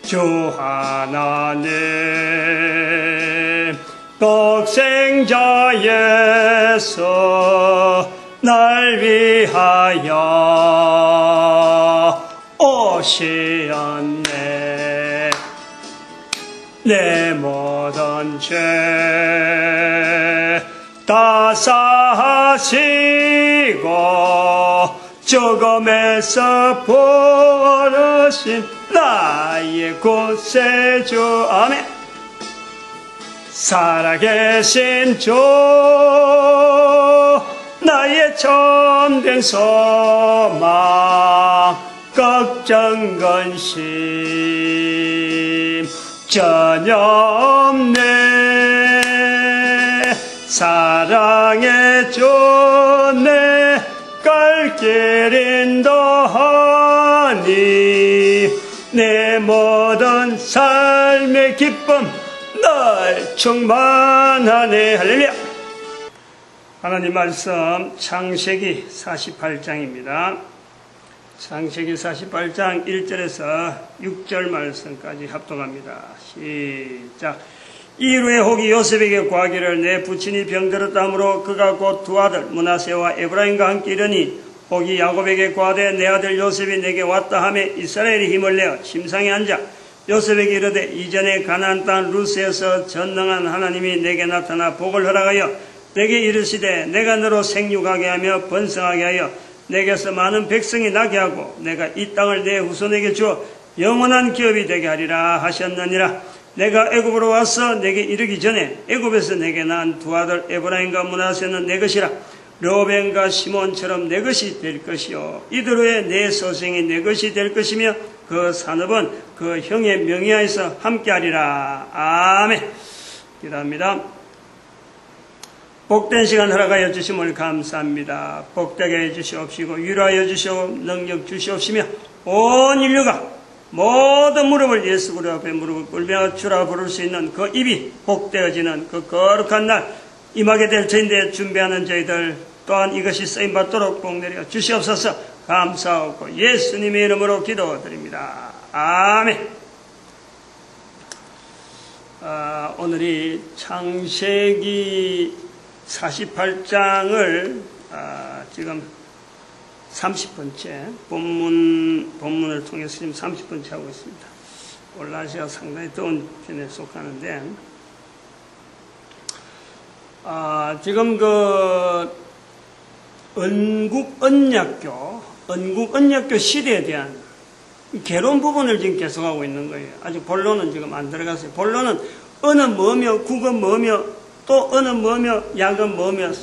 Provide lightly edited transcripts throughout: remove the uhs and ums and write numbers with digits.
주 하나님 독생자 예수 날 위하여 오시었네. 내 모든 죄 다 사하시고 죽음에서 부르신 나의 구세주. 아멘. 살아계신 주 나의 참된 소망 걱정 근심 전혀 없네. 사랑의 주 내 갈 길 인도하니 내 모든 삶의 기쁨 날 충만하네. 할렐루야. 하나님 말씀 창세기 48장입니다. 창세기 48장 1절에서 6절 말씀까지 합독합니다. 시작. 이후에 혹이 요셉에게 구하기를 내 부친이 병들었다 하므로 그가 곧 두 아들 므낫세와 에브라임과 함께 이르니 혹이 야곱에게 구하되 내 아들 요셉이 내게 왔다 하며 이스라엘이 힘을 내어 침상에 앉아 요셉에게 이르되 이전에 가나안 땅 루스에서 전능한 하나님이 내게 나타나 복을 허락하여 내게 이르시되 내가 너로 생육하게 하며 번성하게 하여 내게서 많은 백성이 나게 하고 내가 이 땅을 내 후손에게 주어 영원한 기업이 되게 하리라 하셨느니라. 내가 애굽으로 와서 내게 이르기 전에 애굽에서 내게 낳은 두 아들 에브라임과 므낫세는 내 것이라. 르우벤과 시몬처럼 내 것이 될 것이요 이들 후에 내 소생이 내 것이 될 것이며 그 산업은 그 형의 명의하에서 함께하리라. 아멘. 기도합니다. 복된 시간 허락하여 주심을 감사합니다. 복되게 해주시옵시고 위로하여 주시오 능력 주시옵시며 온 인류가 모든 무릎을 예수 그리스도 앞에 무릎을 꿇며 주라 부를 수 있는 그 입이 복되어지는 그 거룩한 날 임하게 될 터인데 준비하는 저희들 또한 이것이 쓰임받도록 복내려 주시옵소서. 감사하고 예수님의 이름으로 기도드립니다. 아멘. 오늘이 창세기 48장을 지금 30번째 본문을 통해서 지금 30번째 하고 있습니다. 오늘 날씨가 상당히 더운 편에 속하는데 지금 그 언국언약교 시대에 대한 개론 부분을 지금 계속하고 있는 거예요. 아직 본론은 지금 안 들어갔어요. 본론은 언은 뭐며 국은 뭐며 또 언은 뭐며 약은 뭐며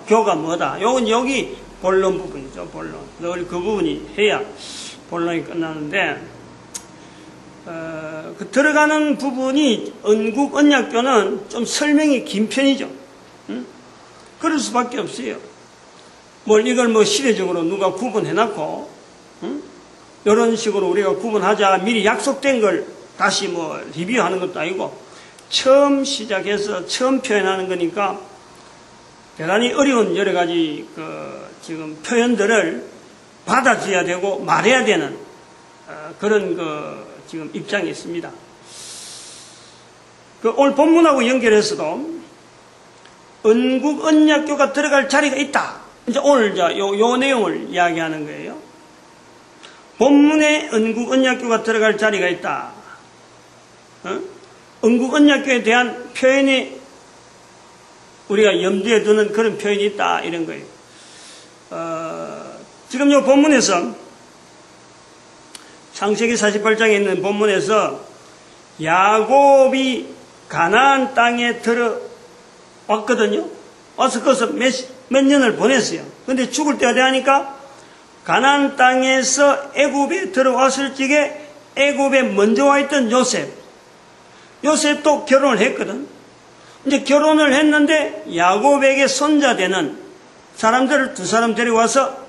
교가 뭐다. 요건 여기 본론 부분이죠. 본론. 늘 그 부분이 해야 본론이 끝나는데 그 들어가는 부분이 언국언약교는 좀 설명이 긴 편이죠. 그럴 수밖에 없어요. 이걸 시대적으로 누가 구분해놨고 이런 식으로 우리가 구분하자 미리 약속된 걸 다시 리뷰하는 것도 아니고 처음 시작해서 처음 표현하는 거니까 대단히 어려운 여러 가지 지금 표현들을 받아줘야 되고 말해야 되는 그런 지금 입장이 있습니다. 오늘 본문하고 연결해서도 언국언약교가 들어갈 자리가 있다. 이제 오늘 요 내용을 이야기하는 거예요. 본문에 언국언약교가 들어갈 자리가 있다. 언국언약교에 대한 표현이 우리가 염두에 두는 그런 표현이 있다 이런 거예요. 지금 이 본문에서 창세기 48장에 있는 본문에서 야곱이 가나안 땅에 들어왔거든요. 와서 거기서 몇 년을 보냈어요. 근데 죽을 때가 되니까 가나안 땅에서 애굽에 들어왔을 적에 애굽에 먼저 와 있던 요셉도 결혼을 했거든. 이제 결혼을 했는데 야곱에게 손자되는 사람들을 두 사람 데려와서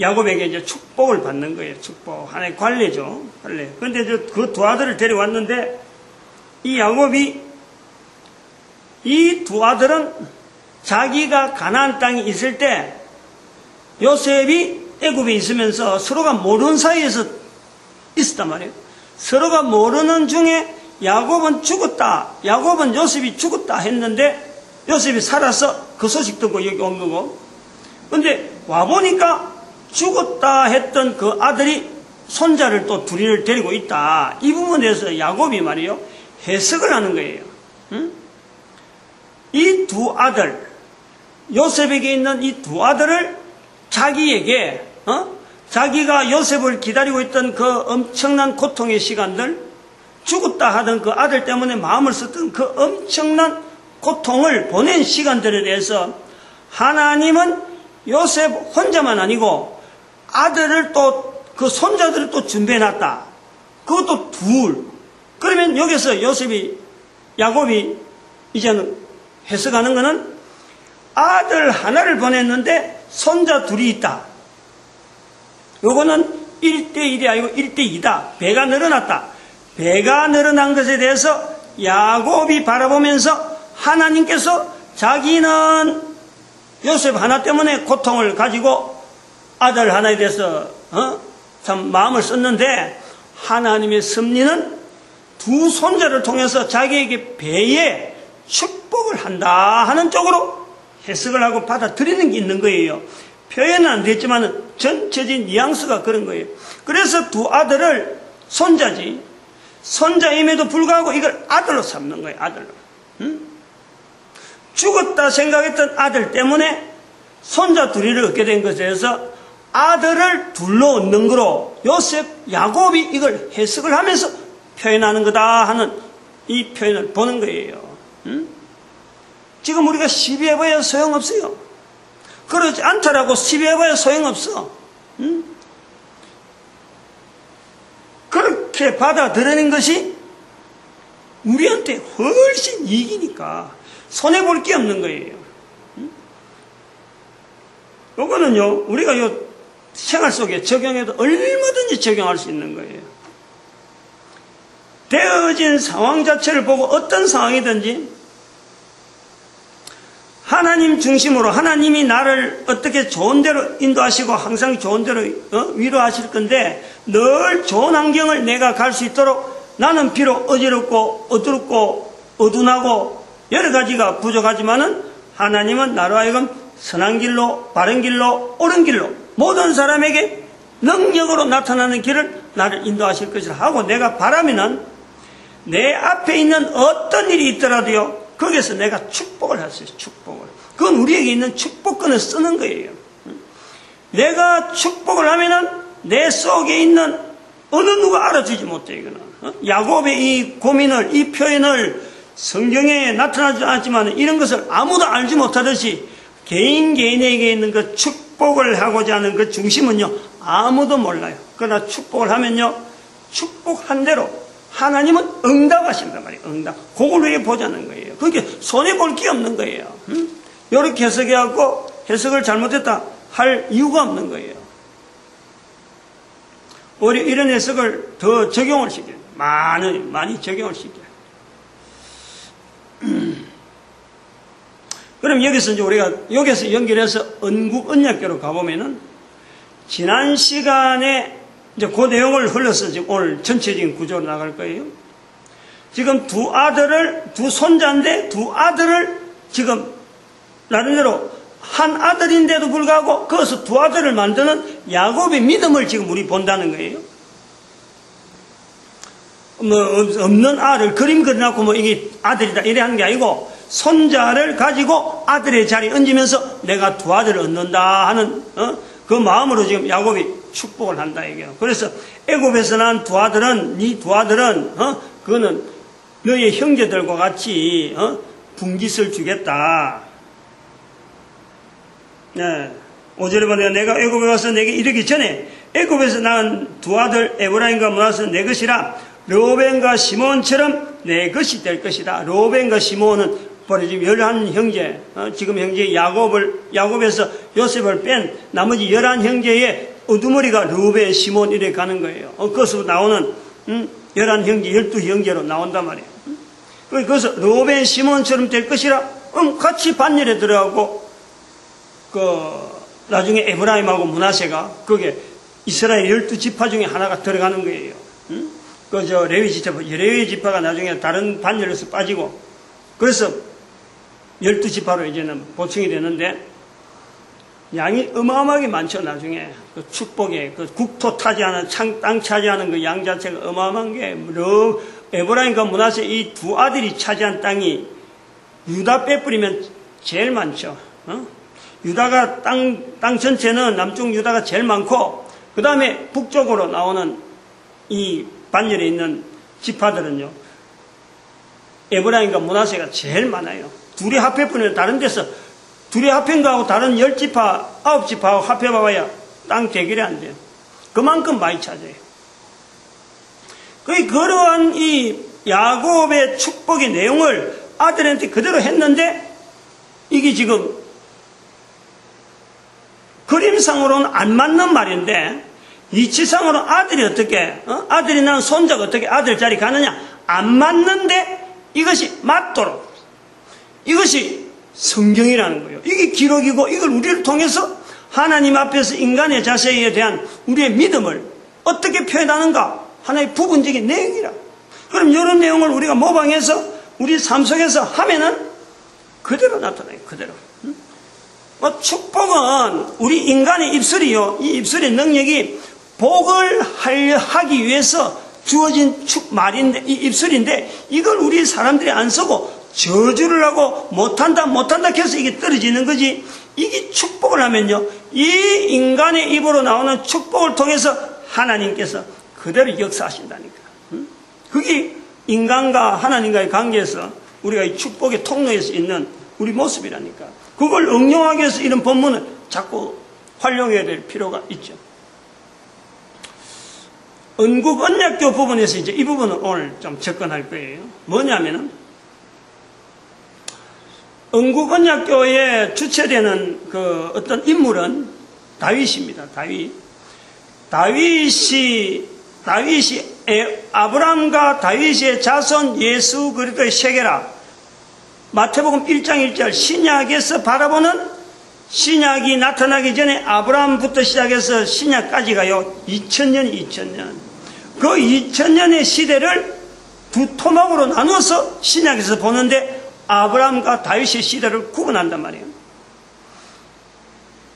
야곱에게 이제 축복을 받는 거예요. 축복. 하나의 관례죠. 관례. 근데 그 두 아들을 데려왔는데 이 야곱이 이 두 아들은 자기가 가나안 땅에 있을 때 요셉이 애굽에 있으면서 서로가 모르는 사이에서 있었단 말이에요. 서로가 모르는 중에 야곱은 죽었다, 야곱은 요셉이 죽었다 했는데 요셉이 살아서 그 소식 듣고 여기 온 거고, 근데 와보니까 죽었다 했던 그 아들이 손자를 또 둘이를 데리고 있다. 이 부분에 대해서 야곱이 말이요 해석을 하는 거예요. 이 두 아들, 요셉에게 있는 이 두 아들을 자기에게 자기가 요셉을 기다리고 있던 그 엄청난 고통의 시간들, 죽었다 하던 그 아들 때문에 마음을 썼던 그 엄청난 고통을 보낸 시간들에 대해서 하나님은 요셉 혼자만 아니고 아들을 또 그 손자들을 또 준비해놨다. 그것도 둘. 그러면 여기서 야곱이 이제는 해석하는 것은 아들 하나를 보냈는데 손자 둘이 있다. 요거는 1대1이 아니고 1대2다. 배가 늘어났다. 배가 늘어난 것에 대해서 야곱이 바라보면서 하나님께서 자기는 요셉 하나 때문에 고통을 가지고 아들 하나에 대해서 참 마음을 썼는데 하나님의 섭리는 두 손자를 통해서 자기에게 배에 축복을 한다 하는 쪽으로 해석을 하고 받아들이는 게 있는 거예요. 표현은 안 됐지만 전체적인 뉘앙스가 그런 거예요. 그래서 두 아들을 손자임에도 불구하고 이걸 아들로 삼는 거예요. 아들로. 죽었다 생각했던 아들 때문에 손자 둘이를 얻게 된 것에 대해서 아들을 둘로 얻는 거로 야곱이 이걸 해석을 하면서 표현하는 거다 하는 이 표현을 보는 거예요. 지금 우리가 시비해봐야 소용없어요. 그러지 않더라고 시비해봐야 소용없어. 그렇게 받아들이는 것이 우리한테 훨씬 이익이니까 손해볼 게 없는 거예요. 요거는요, 우리가 생활 속에 적용해도 얼마든지 적용할 수 있는 거예요. 되어진 상황 자체를 보고 어떤 상황이든지 하나님 중심으로 하나님이 나를 어떻게 좋은 대로 인도하시고 항상 좋은 대로 위로하실 건데 늘 좋은 환경을 내가 갈 수 있도록 나는 비록 어지럽고 어둡고 어둔하고 여러 가지가 부족하지만은 하나님은 나로 하여금 선한 길로 바른 길로 옳은 길로 모든 사람에게 능력으로 나타나는 길을 나를 인도하실 것이라 하고 내가 바라면은 내 앞에 있는 어떤 일이 있더라도요 거기에서 내가 축복을 할 수 있어요. 축복을. 그건 우리에게 있는 축복권을 쓰는 거예요. 내가 축복을 하면은 내 속에 있는 어느 누가 알아주지 못해 이거는. 야곱의 이 고민을 이 표현을 성경에 나타나지 않았지만 이런 것을 아무도 알지 못하듯이 개인에게 있는 그 축복을 하고자 하는 그 중심은요 아무도 몰라요. 그러나 축복을 하면요 축복한 대로 하나님은 응답하신단 말이에요. 응답. 그걸 왜 보자는 거예요. 그러니까 손해볼 게 없는 거예요. 이렇게 해석해갖고 해석을 잘못했다 할 이유가 없는 거예요. 오히려 이런 해석을 더 적용을 시켜요. 많이 적용을 시켜요. 그럼 여기서 이제 우리가 여기서 연결해서 언국 언약궤로 가보면은 지난 시간에 이제 그 내용을 흘러서 지금 오늘 전체적인 구조로 나갈 거예요. 지금 두 손자인데 두 아들을 지금 나름대로 한 아들인데도 불구하고 거기서 두 아들을 만드는 야곱의 믿음을 지금 우리 본다는 거예요. 없는 알을 그림 그려놓고 이게 아들이다 이래 하는 게 아니고 손자를 가지고 아들의 자리에 얹으면서 내가 두 아들을 얻는다 하는 그 마음으로 지금 야곱이 축복을 한다 이게요. 그래서 애굽에서 난 두 아들은 네 두 아들은 그거는 너의 형제들과 같이 분깃을 주겠다. 네. 5절에 보면 내가 애굽에 와서 내게 이르기 전에 애굽에서 난 두 아들 에브라임과 문하세는 내 것이라 르우벤과 시몬처럼 내 것이 될 것이다. 르우벤과 시몬은 바로 지금 11형제, 지금 형제 야곱에서 요셉을 뺀 나머지 11형제의 우두머리가 르우벤, 시몬 이렇게 가는 거예요. 그것으로 나오는 11형제, 12형제로 나온단 말이에요. 그래서 르우벤, 시몬처럼 될 것이라 같이 반열에 들어가고 나중에 에브라임하고 문하세가 그게 이스라엘 12지파 중에 하나가 들어가는 거예요. 레위 지파가 나중에 다른 반열에서 빠지고, 그래서 12지파로 이제는 보충이 되는데, 양이 어마어마하게 많죠, 나중에. 그 축복에, 그 국토 타지하는, 땅 차지하는 그 양 자체가 어마어마한 게, 에브라임과 므낫세 이 두 아들이 차지한 땅이 유다 빼뿌리면 제일 많죠. 유다가 땅 전체는 남쪽 유다가 제일 많고, 그 다음에 북쪽으로 나오는 이 반열에 있는 지파들은요, 에브라임과 므낫세가 제일 많아요. 둘이 합해보면 다른 데서, 둘이 합한 거하고 다른 10지파, 9지파하고 합해봐야 땅 대결이 안 돼요. 그만큼 많이 차져요. 그러한 이 야곱의 축복의 내용을 아들한테 그대로 했는데, 이게 지금 그림상으로는 안 맞는 말인데, 이치상으로는 아들이 어떻게, 아들이 낳은 손자가 어떻게 아들 자리 가느냐? 안 맞는데 이것이 맞도록. 이것이 성경이라는 거예요. 이게 기록이고, 이걸 우리를 통해서 하나님 앞에서 인간의 자세에 대한 우리의 믿음을 어떻게 표현하는가? 하나의 부분적인 내용이라. 그럼 이런 내용을 우리가 모방해서 우리 삶 속에서 하면은 그대로 나타나요. 그대로. 축복은 우리 인간의 입술이요. 이 입술의 능력이 복을 하기 위해서 주어진 말인데, 이 입술인데, 이걸 우리 사람들이 안 쓰고 저주를 하고 못한다 해서 이게 떨어지는 거지. 이게 축복을 하면요, 이 인간의 입으로 나오는 축복을 통해서 하나님께서 그대로 역사하신다니까. 그게 인간과 하나님과의 관계에서 우리가 이 축복의 통로에서 있는 우리 모습이라니까. 그걸 응용하기 위해서 이런 본문을 자꾸 활용해야 될 필요가 있죠. 언국 언약교 부분에서 이제 이 부분을 오늘 좀 접근할 거예요. 뭐냐면은, 언국 언약교에 주체되는 그 어떤 인물은 다윗입니다. 다윗이 아브람과 다윗의 자손 예수 그리스도의 세계라. 마태복음 1장 1절 신약에서 바라보는, 신약이 나타나기 전에 아브람부터 시작해서 신약까지가요 2000년. 그 2000년의 시대를 두 토막으로 나누어서 신약에서 보는데 아브람과 다윗의 시대를 구분한단 말이에요.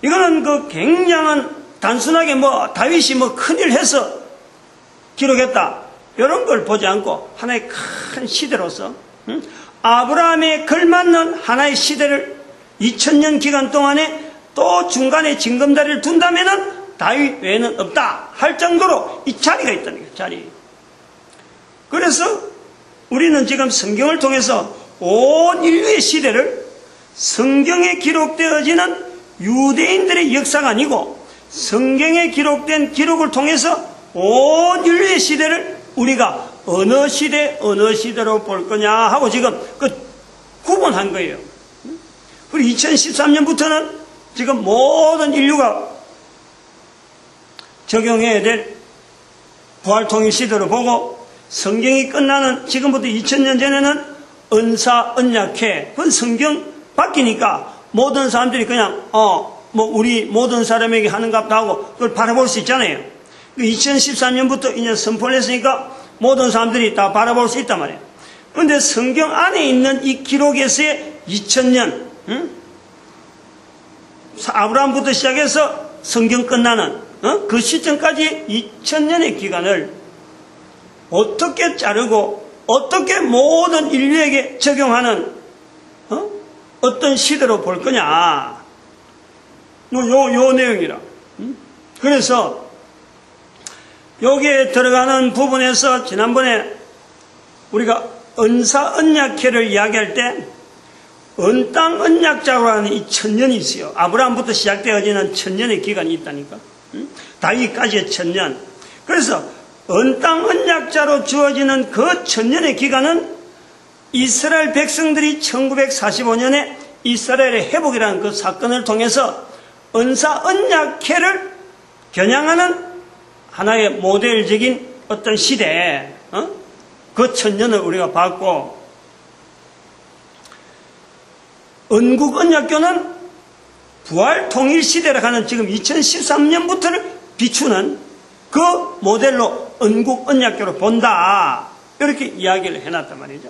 이거는 그 굉장한, 단순하게 다윗이 큰일 해서 기록했다, 이런 걸 보지 않고 하나의 큰 시대로서, 아브라함에 걸맞는 하나의 시대를 2000년 기간 동안에 또 중간에 징검다리를 둔다면은 다윗 외에는 없다 할 정도로 이 자리가 있다는 거예요. 자리. 그래서 우리는 지금 성경을 통해서 온 인류의 시대를 성경에 기록되어지는 유대인들의 역사가 아니고 성경에 기록된 기록을 통해서 온 인류의 시대를 우리가 어느 시대로 볼 거냐 하고 지금 구분한 거예요. 그리고 2013년부터는 지금 모든 인류가 적용해야 될 부활통일 시대로 보고, 성경이 끝나는 지금부터 2000년 전에는 은사, 언약회, 그건 성경 바뀌니까 모든 사람들이 그냥 우리 모든 사람에게 하는갑다 하고 그걸 바라볼 수 있잖아요. 2013년부터 이제 선포를 했으니까 모든 사람들이 다 바라볼 수 있단 말이에요. 그런데 성경 안에 있는 이 기록에서의 2000년, 아브라함부터 시작해서 성경 끝나는 그 시점까지 2000년의 기간을 어떻게 자르고 어떻게 모든 인류에게 적용하는 어떤 시대로 볼 거냐, 요 내용이라. 그래서 여기에 들어가는 부분에서 지난번에 우리가 은사 언약회를 이야기할 때 은땅 언약자로 하는 이 1000년이 있어요. 아브라함부터 시작되어지는 1000년의 기간이 있다니까. 다윗까지의 1000년. 그래서 은땅 언약자로 주어지는 그 1000년의 기간은 이스라엘 백성들이 1945년에 이스라엘의 회복이라는 그 사건을 통해서 은사 언약회를 겨냥하는 하나의 모델적인 어떤 시대에 그 1000년을 우리가 봤고, 언국 언약교는 부활 통일 시대라 하는 지금 2013년부터를 비추는 그 모델로 언국 언약교로 본다. 이렇게 이야기를 해놨단 말이죠.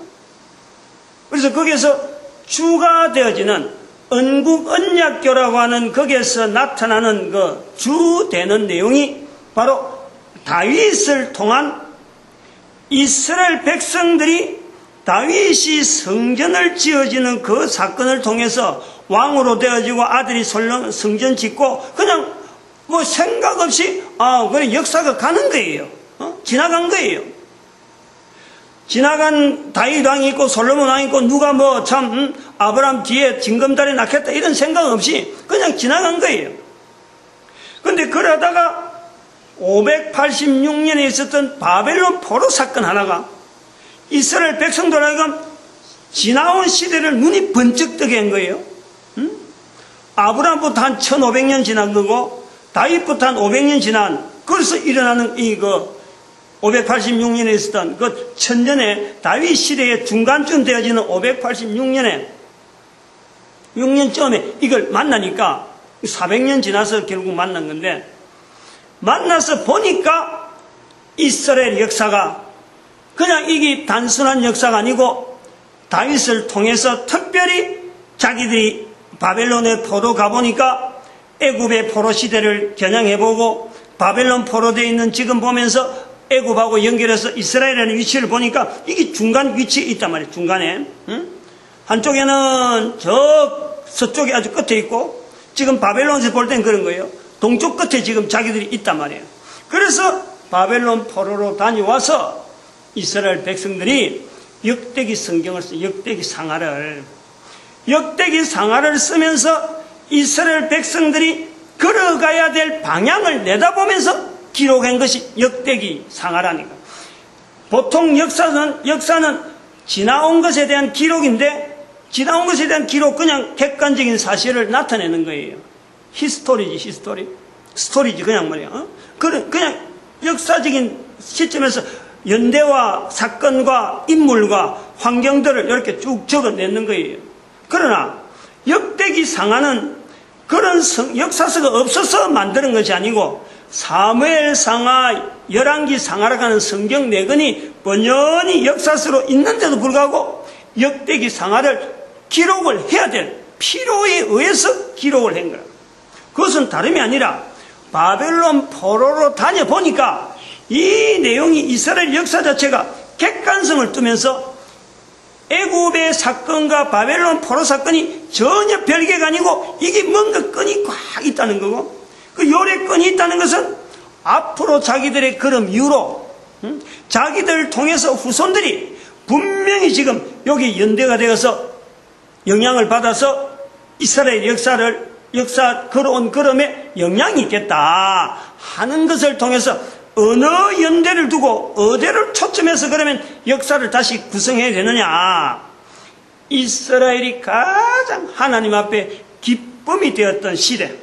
그래서 거기에서 주가 되어지는 언국 언약교라고 하는 거기에서 나타나는 그 주되는 내용이 바로 다윗을 통한 이스라엘 백성들이 다윗이 성전을 지어지는 그 사건을 통해서 왕으로 되어지고 아들이 성전 짓고 그냥 뭐 생각 없이 그냥 역사가 가는 거예요. 지나간 거예요. 지나간 다윗 왕이 있고 솔로몬 왕이 있고 누가 뭐 참 아브라함 뒤에 징검다리 낳겠다 이런 생각 없이 그냥 지나간 거예요. 그런데 그러다가 586년에 있었던 바벨론 포로 사건 하나가 이스라엘 백성들 하여금 지나온 시대를 눈이 번쩍 뜨게 한 거예요. 아브라함부터 한 1500년 지난 거고 다윗부터 한 500년 지난, 그래서 일어나는 586년에 있었던 그 천년의 다윗 시대의 중간쯤 되어지는 586년에 6년쯤에 이걸 만나니까 400년 지나서 결국 만난 건데, 만나서 보니까 이스라엘 역사가 그냥 이게 단순한 역사가 아니고 다윗을 통해서 특별히 자기들이 바벨론에 포로 가보니까 애굽의 포로 시대를 겨냥해보고 바벨론 포로되어 있는 지금 보면서 애굽하고 연결해서 이스라엘이라는 위치를 보니까 이게 중간 위치에 있단 말이에요. 중간에. 한쪽에는 서쪽에 아주 끝에 있고 지금 바벨론에서 볼 땐 그런 거예요. 동쪽 끝에 지금 자기들이 있단 말이에요. 그래서 바벨론 포로로 다녀와서 이스라엘 백성들이 역대기 성경을 써, 역대기 상하를 쓰면서 이스라엘 백성들이 걸어가야 될 방향을 내다보면서 기록한 것이 역대기 상하라니까. 보통 역사는 지나온 것에 대한 기록인데, 지나온 것에 대한 기록 그냥 객관적인 사실을 나타내는 거예요. 스토리지 그냥 말이야. 그냥 역사적인 시점에서 연대와 사건과 인물과 환경들을 이렇게 쭉 적어내는 거예요. 그러나 역대기 상하는 그런 역사서가 없어서 만드는 것이 아니고 사무엘 상하, 열왕기 상하라고 하는 성경 4권이 번연히 역사서로 있는데도 불구하고 역대기 상하를 기록을 해야 될 필요에 의해서 기록을 한 거라. 그것은 다름이 아니라 바벨론 포로로 다녀보니까 이 내용이 이스라엘 역사 자체가 객관성을 두면서 애굽의 사건과 바벨론 포로 사건이 전혀 별개가 아니고 이게 뭔가 끈이 꽉 있다는 거고, 그 요래끈이 있다는 것은 앞으로 자기들의 그런 이유로 자기들을 통해서 후손들이 분명히 지금 여기 연대가 되어서 영향을 받아서 이스라엘 역사 걸어온 걸음에 영향이 있겠다 하는 것을 통해서 어느 연대를 두고 어디를 초점해서 그러면 역사를 다시 구성해야 되느냐. 이스라엘이 가장 하나님 앞에 기쁨이 되었던 시대.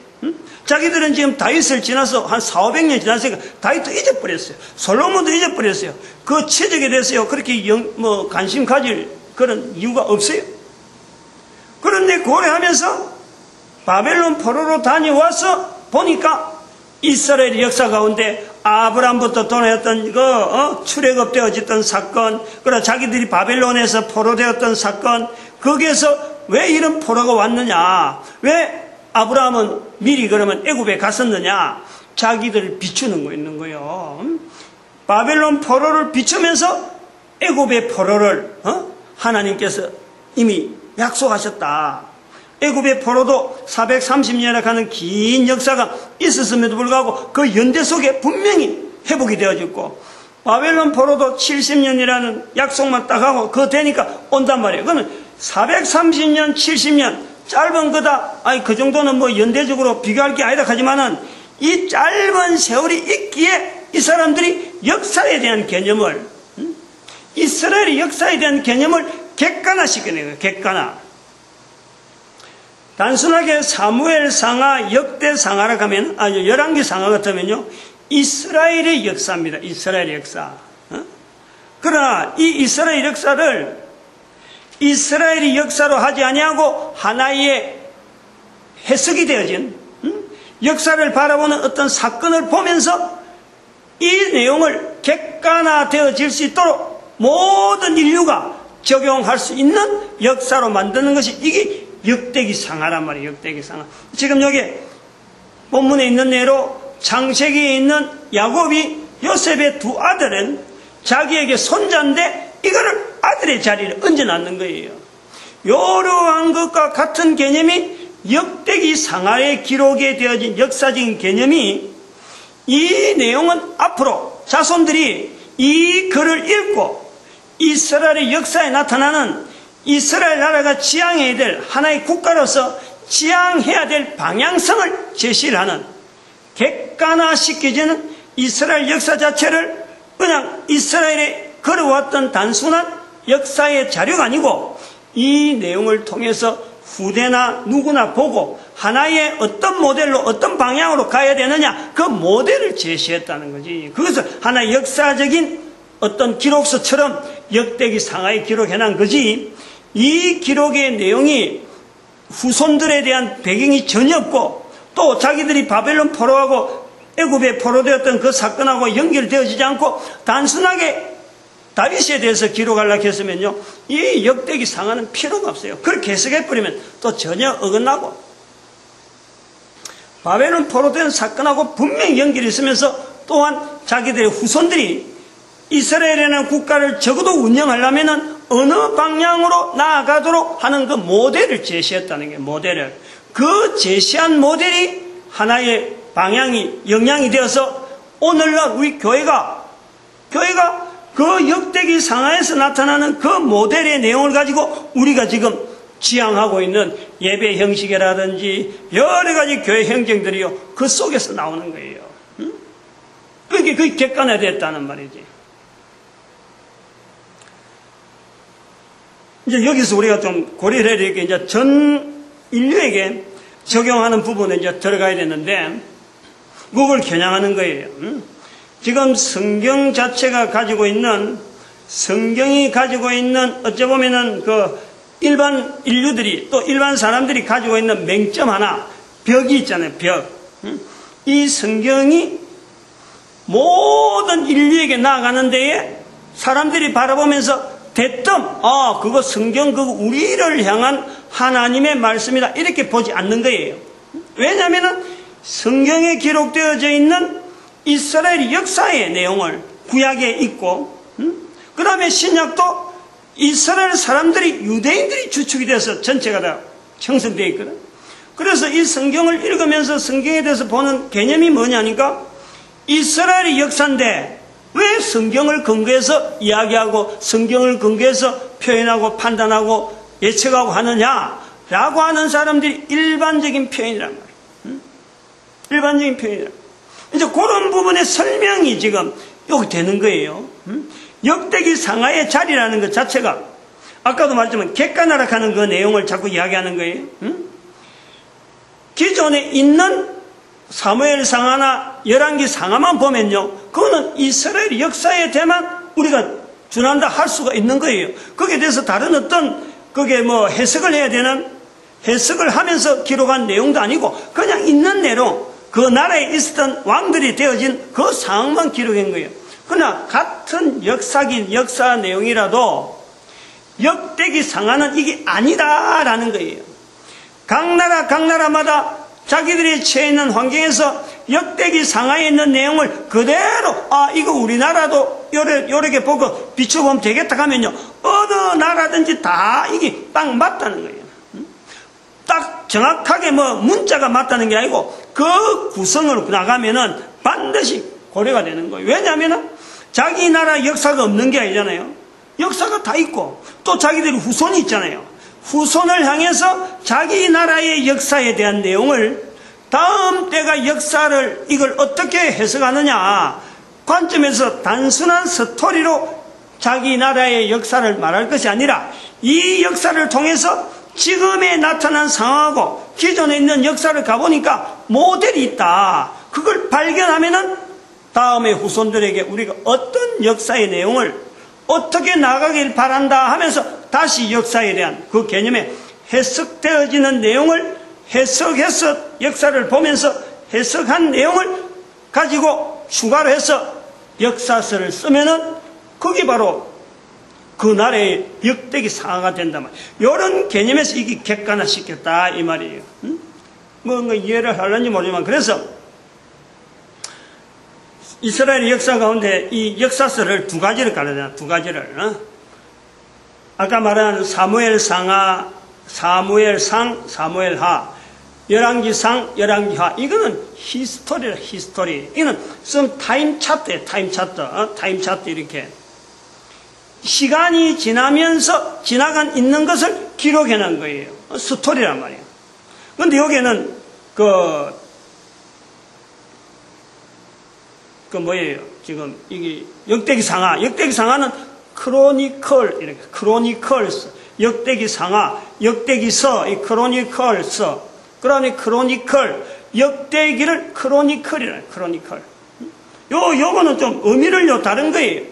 자기들은 지금 다윗을 지나서 한 400~500년 지났으니까 다윗도 잊어버렸어요. 솔로몬도 잊어버렸어요. 그 체적에 대해서 그렇게 관심 가질 그런 이유가 없어요. 그런데 고려하면서 바벨론 포로로 다녀와서 보니까 이스라엘 역사 가운데 아브라함부터 도래했던 출애굽되어졌던 사건, 그러나 자기들이 바벨론에서 포로되었던 사건, 거기에서 왜 이런 포로가 왔느냐, 왜 아브라함은 미리 그러면 애굽에 갔었느냐, 자기들을 비추는 거 있는 거예요. 바벨론 포로를 비추면서 애굽의 포로를 하나님께서 이미 약속하셨다. 애굽의 포로도 430년이나 가는 긴 역사가 있었음에도 불구하고 그 연대 속에 분명히 회복이 되어졌고, 바벨론 포로도 70년이라는 약속만 딱 하고 그거 되니까 온단 말이에요. 그거는 430년, 70년 짧은 거다. 그 정도는 연대적으로 비교할 게 아니다 하지만은 이 짧은 세월이 있기에 이 사람들이 역사에 대한 개념을, 이스라엘의 역사에 대한 개념을 객관화시키는 거예요. 객관화. 단순하게 사무엘 상하, 역대 상하라고 하면, 열왕기 상하 같으면요, 이스라엘의 역사입니다. 이스라엘의 역사. 그러나 이 이스라엘 역사를 이스라엘의 역사로 하지 아니하고 하나의 해석이 되어진, 역사를 바라보는 어떤 사건을 보면서 이 내용을 객관화되어질 수 있도록 모든 인류가 적용할 수 있는 역사로 만드는 것이 이게 역대기상하란 말이에요. 역대기상하. 지금 여기 본문에 있는 대로 창세기에 있는 야곱이 요셉의 두 아들은 자기에게 손자인데 이거를 아들의 자리를 얹어놨는 거예요. 이러한 것과 같은 개념이 역대기상하의 기록에 되어진 역사적인 개념이 이 내용은 앞으로 자손들이 이 글을 읽고 이스라엘의 역사에 나타나는 이스라엘 나라가 지향해야 될 하나의 국가로서 지향해야 될 방향성을 제시를 하는 객관화시켜지는 이스라엘 역사 자체를 그냥 이스라엘에 걸어왔던 단순한 역사의 자료가 아니고 이 내용을 통해서 후대나 누구나 보고 하나의 어떤 모델로 어떤 방향으로 가야 되느냐 그 모델을 제시했다는 거지. 그것을 하나의 역사적인 어떤 기록서처럼 역대기상하에 기록해놓은 거지. 이 기록의 내용이 후손들에 대한 배경이 전혀 없고 또 자기들이 바벨론 포로하고 애굽에 포로되었던 그 사건하고 연결되어지지 않고 단순하게 다윗에 대해서 기록하려고 했으면요 이 역대기상하는 필요가 없어요. 그렇게 해석해버리면 또 전혀 어긋나고 바벨론 포로된 사건하고 분명히 연결이 있으면서 또한 자기들의 후손들이 이스라엘이라는 국가를 적어도 운영하려면 어느 방향으로 나아가도록 하는 그 모델을 제시했다는 게 모델을. 그 제시한 모델이 하나의 방향이 영향이 되어서 오늘날 우리 교회가 그 역대기 상하에서 나타나는 그 모델의 내용을 가지고 우리가 지금 지향하고 있는 예배 형식이라든지 여러 가지 교회 행정들이요 그 속에서 나오는 거예요. 그게 객관화됐다는 말이지. 이제 여기서 우리가 좀 고려를 해야 될 게 이제 전 인류에게 적용하는 부분에 이제 들어가야 되는데 그걸 겨냥하는 거예요. 지금 성경 자체가 가지고 있는 성경이 가지고 있는 어찌 보면은 그 일반 인류들이 또 일반 사람들이 가지고 있는 맹점 하나 벽이 있잖아요. 벽. 이 성경이 모든 인류에게 나아가는 데에 사람들이 바라보면서 대뜸 그거 성경 그거 우리를 향한 하나님의 말씀이다 이렇게 보지 않는 거예요. 왜냐하면 성경에 기록되어져 있는 이스라엘 역사의 내용을 구약에 있고 그 다음에 신약도 이스라엘 사람들이 유대인들이 주축이 돼서 전체가 다 형성되어 있거든. 그래서 이 성경을 읽으면서 성경에 대해서 보는 개념이 뭐냐니까 이스라엘의 역사인데 왜 성경을 근거해서 이야기하고 성경을 근거해서 표현하고 판단하고 예측하고 하느냐라고 하는 사람들이 일반적인 표현이란 말이에요. 일반적인 표현이란 이제 그런 부분의 설명이 지금 여기 되는 거예요. 역대기 상하의 자리라는 것 자체가 아까도 말했지만 객관화락하는 그 내용을 자꾸 이야기하는 거예요. 기존에 있는 사무엘 상하나 열왕기 상하만 보면요 그거는 이스라엘 역사에 대해만 우리가 준한다 할 수가 있는 거예요. 거기에 대해서 다른 어떤 그게 뭐 해석을 해야 되는 해석을 하면서 기록한 내용도 아니고 그냥 있는 대로 그 나라에 있었던 왕들이 되어진 그 상황만 기록한 거예요. 그러나 같은 역사긴 역사 내용이라도 역대기 상하는 이게 아니다라는 거예요. 각 나라마다 자기들이 처해 있는 환경에서 역대기 상하에 있는 내용을 그대로 이거 우리나라도 요렇게 보고 비춰보면 되겠다 하면요 어느 나라든지 다 이게 딱 맞다는 거예요. 딱 정확하게 뭐 문자가 맞다는 게 아니고 그 구성을 나가면은 반드시 고려가 되는 거예요. 왜냐하면 자기 나라 역사가 없는 게 아니잖아요. 역사가 다 있고 또 자기들이 후손이 있잖아요. 후손을 향해서 자기 나라의 역사에 대한 내용을 다음 때가 역사를 이걸 어떻게 해석하느냐 관점에서 단순한 스토리로 자기 나라의 역사를 말할 것이 아니라 이 역사를 통해서 지금에 나타난 상황하고 기존에 있는 역사를 가보니까 모델이 있다. 그걸 발견하면은 다음에 후손들에게 우리가 어떤 역사의 내용을 어떻게 나가길 바란다 하면서 다시 역사에 대한 그 개념에 해석되어지는 내용을 해석해서 역사를 보면서 해석한 내용을 가지고 추가로 해서 역사서를 쓰면은 그게 바로 그 나라의 역대기 상하가 된단 말이에요. 이런 개념에서 이게 객관화시켰다 이 말이에요. 뭔가 이해를 하려는지 모르지만, 그래서 이스라엘의 역사 가운데 이 역사서를 두 가지를 가르쳐요. 두 가지를. 아까 말한 사무엘상하, 사무엘상, 사무엘하, 열왕기상, 열왕기하. 이거는 히스토리라, 히스토리. 이거는 some 타임 차트예요. 타임 차트. 타임 차트 이렇게. 시간이 지나면서 지나간 있는 것을 기록해 놓은 거예요. 스토리란 말이에요. 근데 여기에는 뭐예요? 지금 이게 역대기 상하. 역대기 상하는 크로니컬, 이렇게 크로니컬스. 역대기 상하, 역대기서, 이 크로니컬서. 그러니 크로니컬, 역대기를 크로니컬이라, 크로니컬. 요거는 좀 의미를 다른 거예요.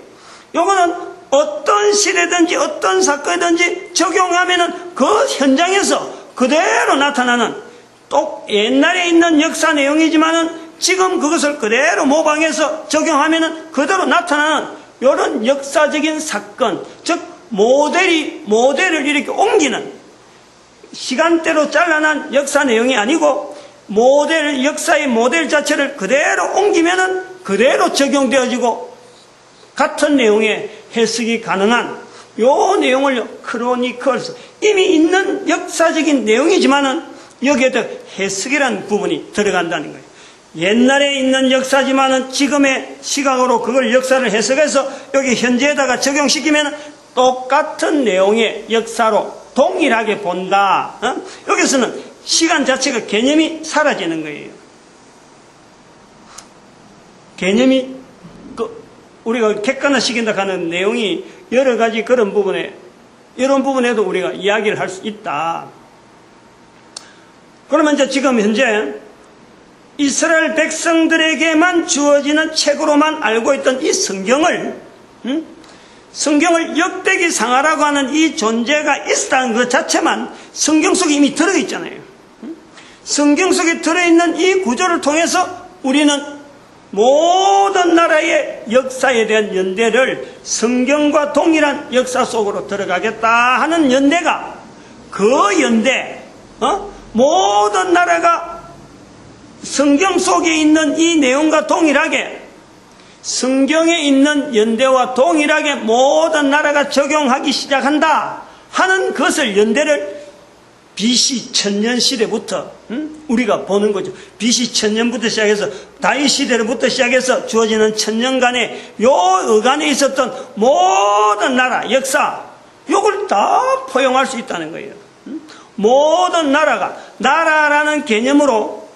요거는 어떤 시대든지 어떤 사건이든지 적용하면은 그 현장에서 그대로 나타나는 또 옛날에 있는 역사 내용이지만은 지금 그것을 그대로 모방해서 적용하면은 그대로 나타나는 이런 역사적인 사건, 즉 모델을 이렇게 옮기는 시간대로 잘라난 역사 내용이 아니고 역사의 모델 자체를 그대로 옮기면은 그대로 적용되어지고 같은 내용의 해석이 가능한 요 내용을 크로니컬스, 이미 있는 역사적인 내용이지만은 여기에도 해석이라는 부분이 들어간다는 거예요. 옛날에 있는 역사지만은 지금의 시각으로 그걸 역사를 해석해서 여기 현재에다가 적용시키면 똑같은 내용의 역사로 동일하게 본다. 여기서는 시간 자체가 개념이 사라지는 거예요. 개념이 우리가 객관화시킨다 하는 내용이 여러 가지 그런 부분에, 이런 부분에도 우리가 이야기를 할 수 있다. 그러면 이제 지금 현재 이스라엘 백성들에게만 주어지는 책으로만 알고 있던 이 성경을 역대기 상하라고 하는 이 존재가 있다는 것 자체만 성경 속에 이미 들어있잖아요. 성경 속에 들어있는 이 구조를 통해서 우리는 모든 나라의 역사에 대한 연대를 성경과 동일한 역사 속으로 들어가겠다 하는 연대가, 그 연대, 모든 나라가 성경 속에 있는 이 내용과 동일하게, 성경에 있는 연대와 동일하게 모든 나라가 적용하기 시작한다 하는 것을, 연대를 BC 1000년 시대부터 우리가 보는 거죠. BC 1000년부터 시작해서 다윗 시대로부터 시작해서 주어지는 1000년간의 요 어간에 있었던 모든 나라 역사, 요걸 다 포용할 수 있다는 거예요. 모든 나라가 나라라는 개념으로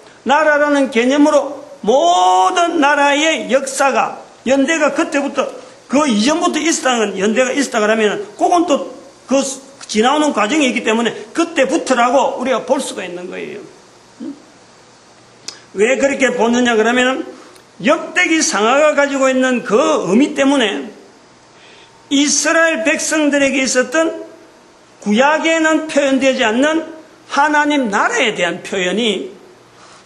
모든 나라의 역사가, 연대가 그때부터 그 이전부터 있었다는, 연대가 있었다 그러면 그건 또 그 지나오는 과정이 있기 때문에 그때부터라고 우리가 볼 수가 있는 거예요. 왜 그렇게 보느냐 그러면 역대기 상하가 가지고 있는 그 의미 때문에 이스라엘 백성들에게 있었던 구약에는 표현되지 않는 하나님 나라에 대한 표현이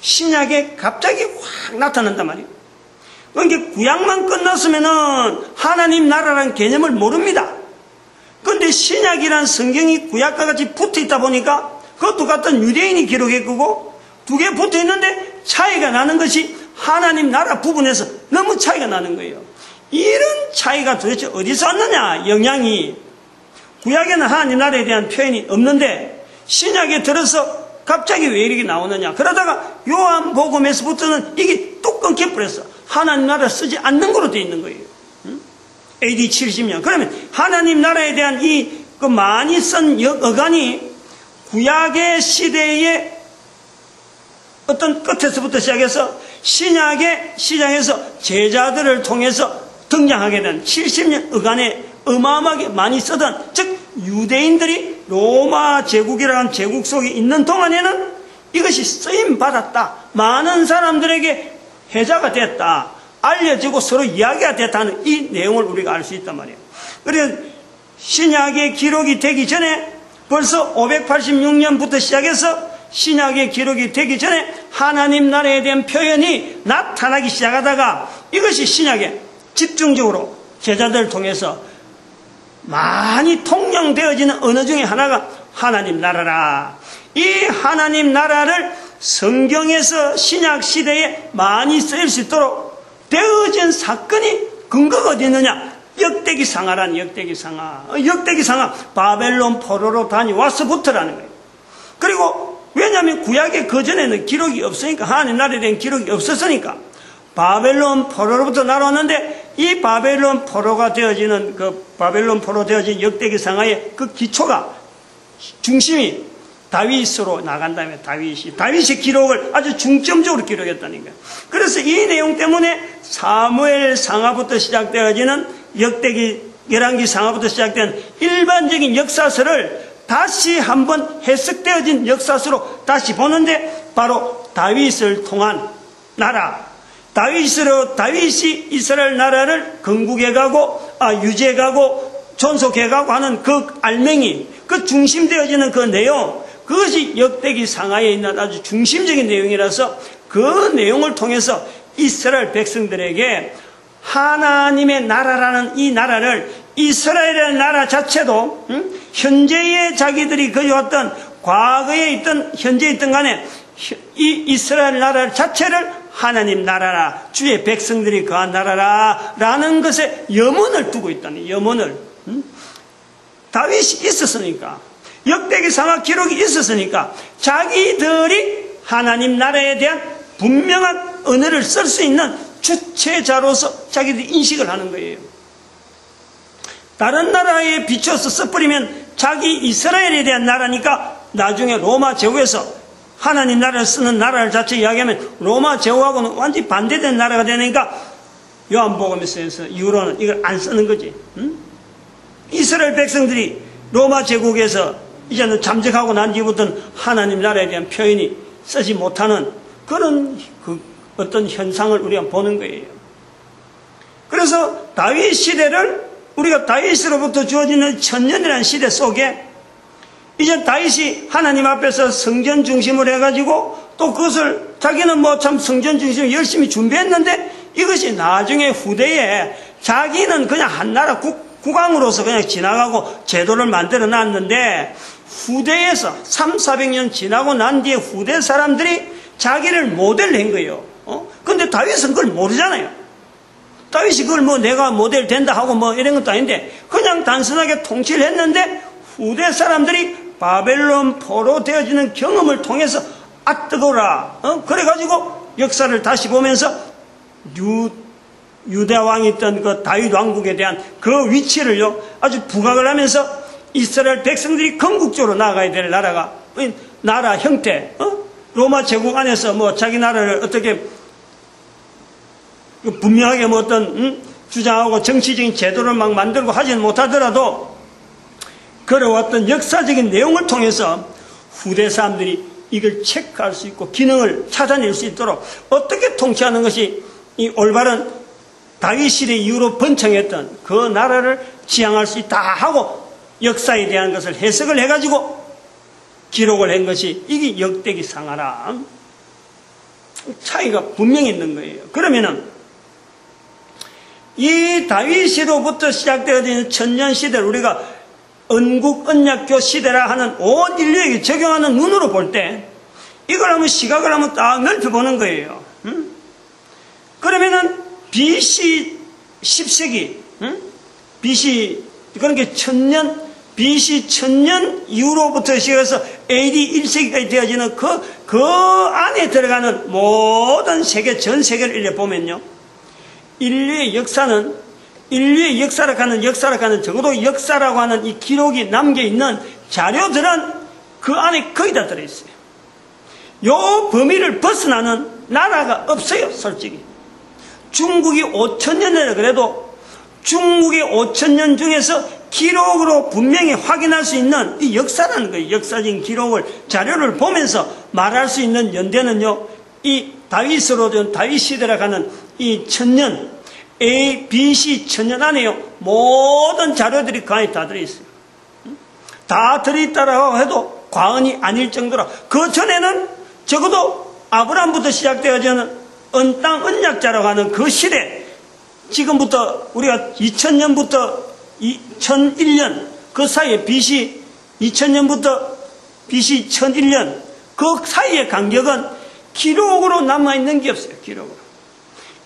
신약에 갑자기 확 나타난단 말이에요. 그러니까 구약만 끝났으면은 하나님 나라라는 개념을 모릅니다. 그런데 신약이란 성경이 구약과 같이 붙어 있다 보니까 그것도 같은 유대인이 기록했고 두 개 붙어 있는데 차이가 나는 것이 하나님 나라 부분에서 너무 차이가 나는 거예요. 이런 차이가 도대체 어디서 왔느냐, 영향이. 구약에는 하나님 나라에 대한 표현이 없는데 신약에 들어서 갑자기 왜 이렇게 나오느냐. 그러다가 요한복음에서부터는 이게 뚝 끊겨버렸어. 하나님 나라 쓰지 않는 거로 되어 있는 거예요. AD 70년. 그러면 하나님 나라에 대한 그 많이 쓴 어간이 구약의 시대의 어떤 끝에서부터 시작해서 신약의 시장에서 제자들을 통해서 등장하게 된 70년 어간에 어마어마하게 많이 쓰던, 즉 유대인들이 로마 제국이라는 제국 속에 있는 동안에는 이것이 쓰임받았다, 많은 사람들에게 해자가 됐다, 알려지고 서로 이야기가 됐다는 이 내용을 우리가 알 수 있단 말이에요. 그래서 신약의 기록이 되기 전에 벌써 586년부터 시작해서 신약의 기록이 되기 전에 하나님 나라에 대한 표현이 나타나기 시작하다가 이것이 신약에 집중적으로 제자들을 통해서 많이 통용되어지는 언어 중에 하나가 하나님 나라라. 이 하나님 나라를 성경에서 신약 시대에 많이 쓰일 수 있도록 되어진 사건이 근거가 어디 있느냐? 역대기상하라는 역대기상하. 역대기상하 바벨론 포로로 다녀와서부터라는 거예요. 그리고 왜냐하면 구약의 그전에는 기록이 없으니까, 하나님 나라에 대한 기록이 없었으니까 바벨론 포로로부터 날아왔는데, 이 바벨론 포로가 되어지는 바벨론 포로 되어진 역대기상하의 그 기초가, 중심이 다윗으로 나간 다음에 다윗의 기록을 아주 중점적으로 기록했다는 거예요. 그래서 이 내용 때문에 사무엘 상하부터 시작되어지는 역대기 열왕기 상하부터 시작된 일반적인 역사서를 다시 한번 해석되어진 역사서로 다시 보는데, 바로 다윗을 통한 나라, 다윗이 이스라엘 나라를 건국해 가고 유지해 가고 존속해 가고 하는 그 알맹이, 그 중심되어지는 그 내용, 그것이 역대기 상하에 있는 아주 중심적인 내용이라서 그 내용을 통해서 이스라엘 백성들에게 하나님의 나라라는 이 나라를, 이스라엘의 나라 자체도 현재의 자기들이 그려왔던, 과거에 있던, 현재에 있던 간에 이 이스라엘 나라 자체를 하나님 나라라, 주의 백성들이 거한 나라라 라는 것에 염원을 두고 있다니, 염원을. 다윗이 있었으니까, 역대기 상하 기록이 있었으니까 자기들이 하나님 나라에 대한 분명한 언어를 쓸 수 있는 주체자로서 자기들이 인식을 하는 거예요. 다른 나라에 비춰서 써버리면 자기 이스라엘에 대한 나라니까 나중에 로마 제국에서 하나님 나라를 쓰는 나라를 자체 이야기하면 로마 제국하고는 완전히 반대된 나라가 되니까 요한복음에서 이후로는 이걸 안 쓰는 거지. 이스라엘 백성들이 로마 제국에서 이제는 잠적하고 난 뒤부터는 하나님 나라에 대한 표현이 쓰지 못하는 그런 어떤 현상을 우리가 보는 거예요. 그래서 다윗 시대를, 우리가 다윗으로부터 주어지는 천년이라는 시대 속에 이제 다윗이 하나님 앞에서 성전 중심으로 해가지고 또 그것을 자기는 뭐 참 성전 중심으로 열심히 준비했는데, 이것이 나중에 후대에 자기는 그냥 한 나라 국왕으로서 그냥 지나가고 제도를 만들어 놨는데, 후대에서 300~400년 지나고 난 뒤에 후대 사람들이 자기를 모델로 한 거예요. 근데 다윗은 그걸 모르잖아요. 다윗이 그걸 뭐 내가 모델 된다 하고 뭐 이런 것도 아닌데, 그냥 단순하게 통치를 했는데 후대 사람들이 바벨론 포로 되어지는 경험을 통해서 뜨거워라. 그래가지고 역사를 다시 보면서 유다 왕이 있던 그 다윗 왕국에 대한 그 위치를요 아주 부각을 하면서 이스라엘 백성들이 건국적으로 나아가야 될 나라가, 나라 형태, 로마 제국 안에서 뭐 자기 나라를 어떻게 분명하게 뭐 어떤 주장하고 정치적인 제도를 막 만들고 하지는 못하더라도 그래왔던 역사적인 내용을 통해서 후대 사람들이 이걸 체크할 수 있고 기능을 찾아낼 수 있도록 어떻게 통치하는 것이 이 올바른 다윗 시대 이후로 번창했던 그 나라를 지향할 수 있다 하고 역사에 대한 것을 해석을 해가지고 기록을 한 것이, 이게 역대기 상하라. 차이가 분명히 있는 거예요. 그러면은 이 다윗시로부터 시작되어진 천년 시대를 우리가 언국 언약교 시대라 하는 온 인류에게 적용하는 눈으로 볼 때 이걸 한번 시각을 한번 딱 넓혀보는 거예요. 그러면은 BC 10세기, BC, 그러니까 BC 1000년 이후로부터 시작해서 AD 1세기까지 되어지는 그 안에 들어가는 모든 세계, 전 세계를 일러 보면요. 인류의 역사라고 하는 적어도 역사라고 하는 이 기록이 남겨있는 자료들은 그 안에 거의 다 들어있어요. 요 범위를 벗어나는 나라가 없어요, 솔직히. 중국이 5000년이라 그래도 중국의 5000년 중에서 기록으로 분명히 확인할 수 있는 이 역사라는 거예요. 역사적인 기록을, 자료를 보면서 말할 수 있는 연대는요, 이 다윗으로 된 다윗 시대라고 하는 이 천년, BC 천년 안에요, 모든 자료들이 그 안에 다 들어있어요. 다 들어있다라고 해도 과언이 아닐 정도라. 그 전에는 적어도 아브라함부터 시작되어지는 언땅 언약자라고 하는 그 시대, 지금부터 우리가 2000년부터 2001년 그 사이에 BC 2000년부터 BC 1001년 그 사이의 간격은 기록으로 남아있는 게 없어요. 기록으로.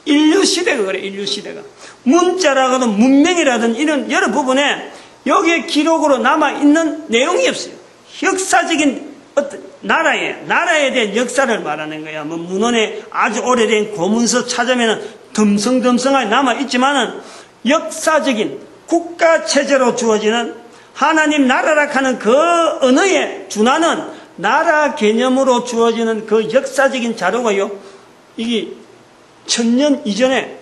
인류 시대가 그래. 인류 시대가 문자라든 문명이라든 이런 여러 부분에 여기에 기록으로 남아있는 내용이 없어요. 역사적인 어떤 나라에 대한 역사를 말하는 거야. 뭐 문헌에 아주 오래된 고문서 찾으면은 듬성듬성하게 남아있지만은 역사적인 국가체제로 주어지는 하나님 나라라 하는 그 언어에 준하는 나라 개념으로 주어지는 그 역사적인 자료가요, 이게 1000년 이전에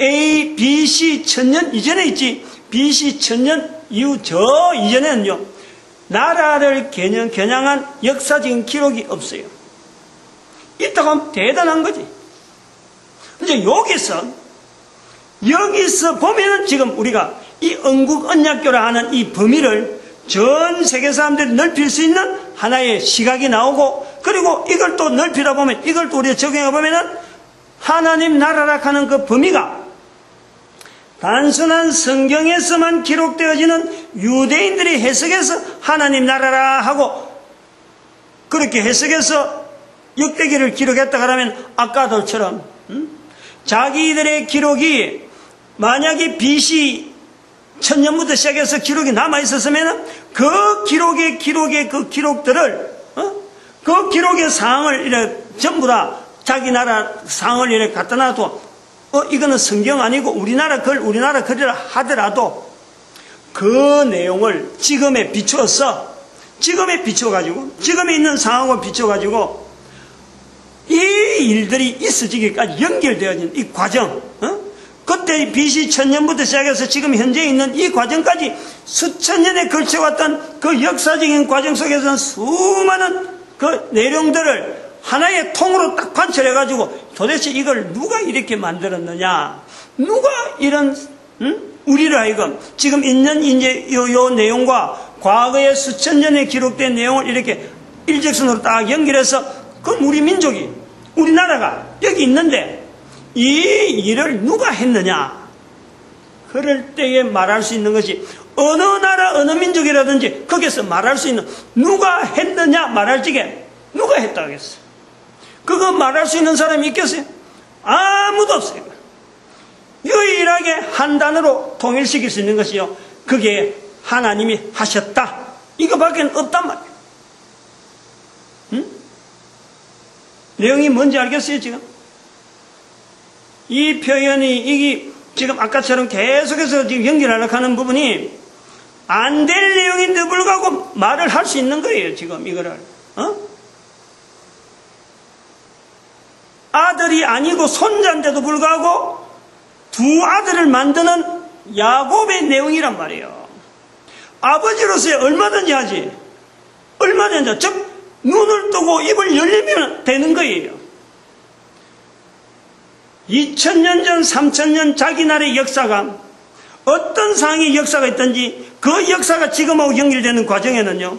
A, B, C 1000년 이전에 있지, BC 1000년 이후 저 이전에는요 나라를 겨냥한 역사적인 기록이 없어요. 있다고 하면 대단한 거지. 이제 여기서 보면은 지금 우리가 이 언국 언약교라 하는 이 범위를 전 세계 사람들이 넓힐 수 있는 하나의 시각이 나오고, 그리고 이걸 또 넓히다 보면, 이걸 또 우리가 적용해 보면은 하나님 나라라 하는 그 범위가 단순한 성경에서만 기록되어지는 유대인들이 해석해서 하나님 나라라 하고 그렇게 해석해서 역대기를 기록했다 그러면 아까들처럼 자기들의 기록이 만약에 BC 1000년부터 시작해서 기록이 남아있었으면 그 기록의 그 기록들을 그 기록의 사항을 이렇게 전부 다 자기 나라 사항을 이렇게 갖다 놔도 이거는 성경 아니고 우리나라 글이라 하더라도 그 내용을 지금에 비추어서 지금에 비춰가지고 지금에 있는 상황을 비춰가지고 이 일들이 있어지기까지 연결되어진 이 과정, 그때 BC 1000년부터 시작해서 지금 현재 있는 이 과정까지 수천 년에 걸쳐왔던 그 역사적인 과정 속에서는 수많은 그 내용들을 하나의 통으로 딱 관철해가지고 도대체 이걸 누가 이렇게 만들었느냐, 누가 이런 우리를 하여금 지금 있는 이제 요 내용과 과거의 수천 년에 기록된 내용을 이렇게 일직선으로 딱 연결해서 그럼 우리 민족이 우리나라가 여기 있는데 이 일을 누가 했느냐, 그럴 때에 말할 수 있는 것이 어느 나라 어느 민족이라든지 거기서 말할 수 있는 누가 했느냐 말할 적에 누가 했다 하겠어. 그거 말할 수 있는 사람이 있겠어요? 아무도 없어요. 유일하게 한 단어로 통일시킬 수 있는 것이요, 그게 하나님이 하셨다, 이거밖에 없단 말이에요. 내용이 뭔지 알겠어요? 지금 이 표현이 이게 지금 아까처럼 계속해서 지금 연결하려고 하는 부분이 안 될 내용인데 불구하고 말을 할 수 있는 거예요. 지금 이거를 아들이 아니고 손자인데도 불구하고 두 아들을 만드는 야곱의 내용이란 말이에요. 아버지로서의 얼마든지 하지, 얼마든지, 즉 눈을 뜨고 입을 열리면 되는 거예요. 2000년 전 3000년 자기 나라의 역사가 어떤 상황의 역사가 있든지 그 역사가 지금하고 연결되는 과정에는요,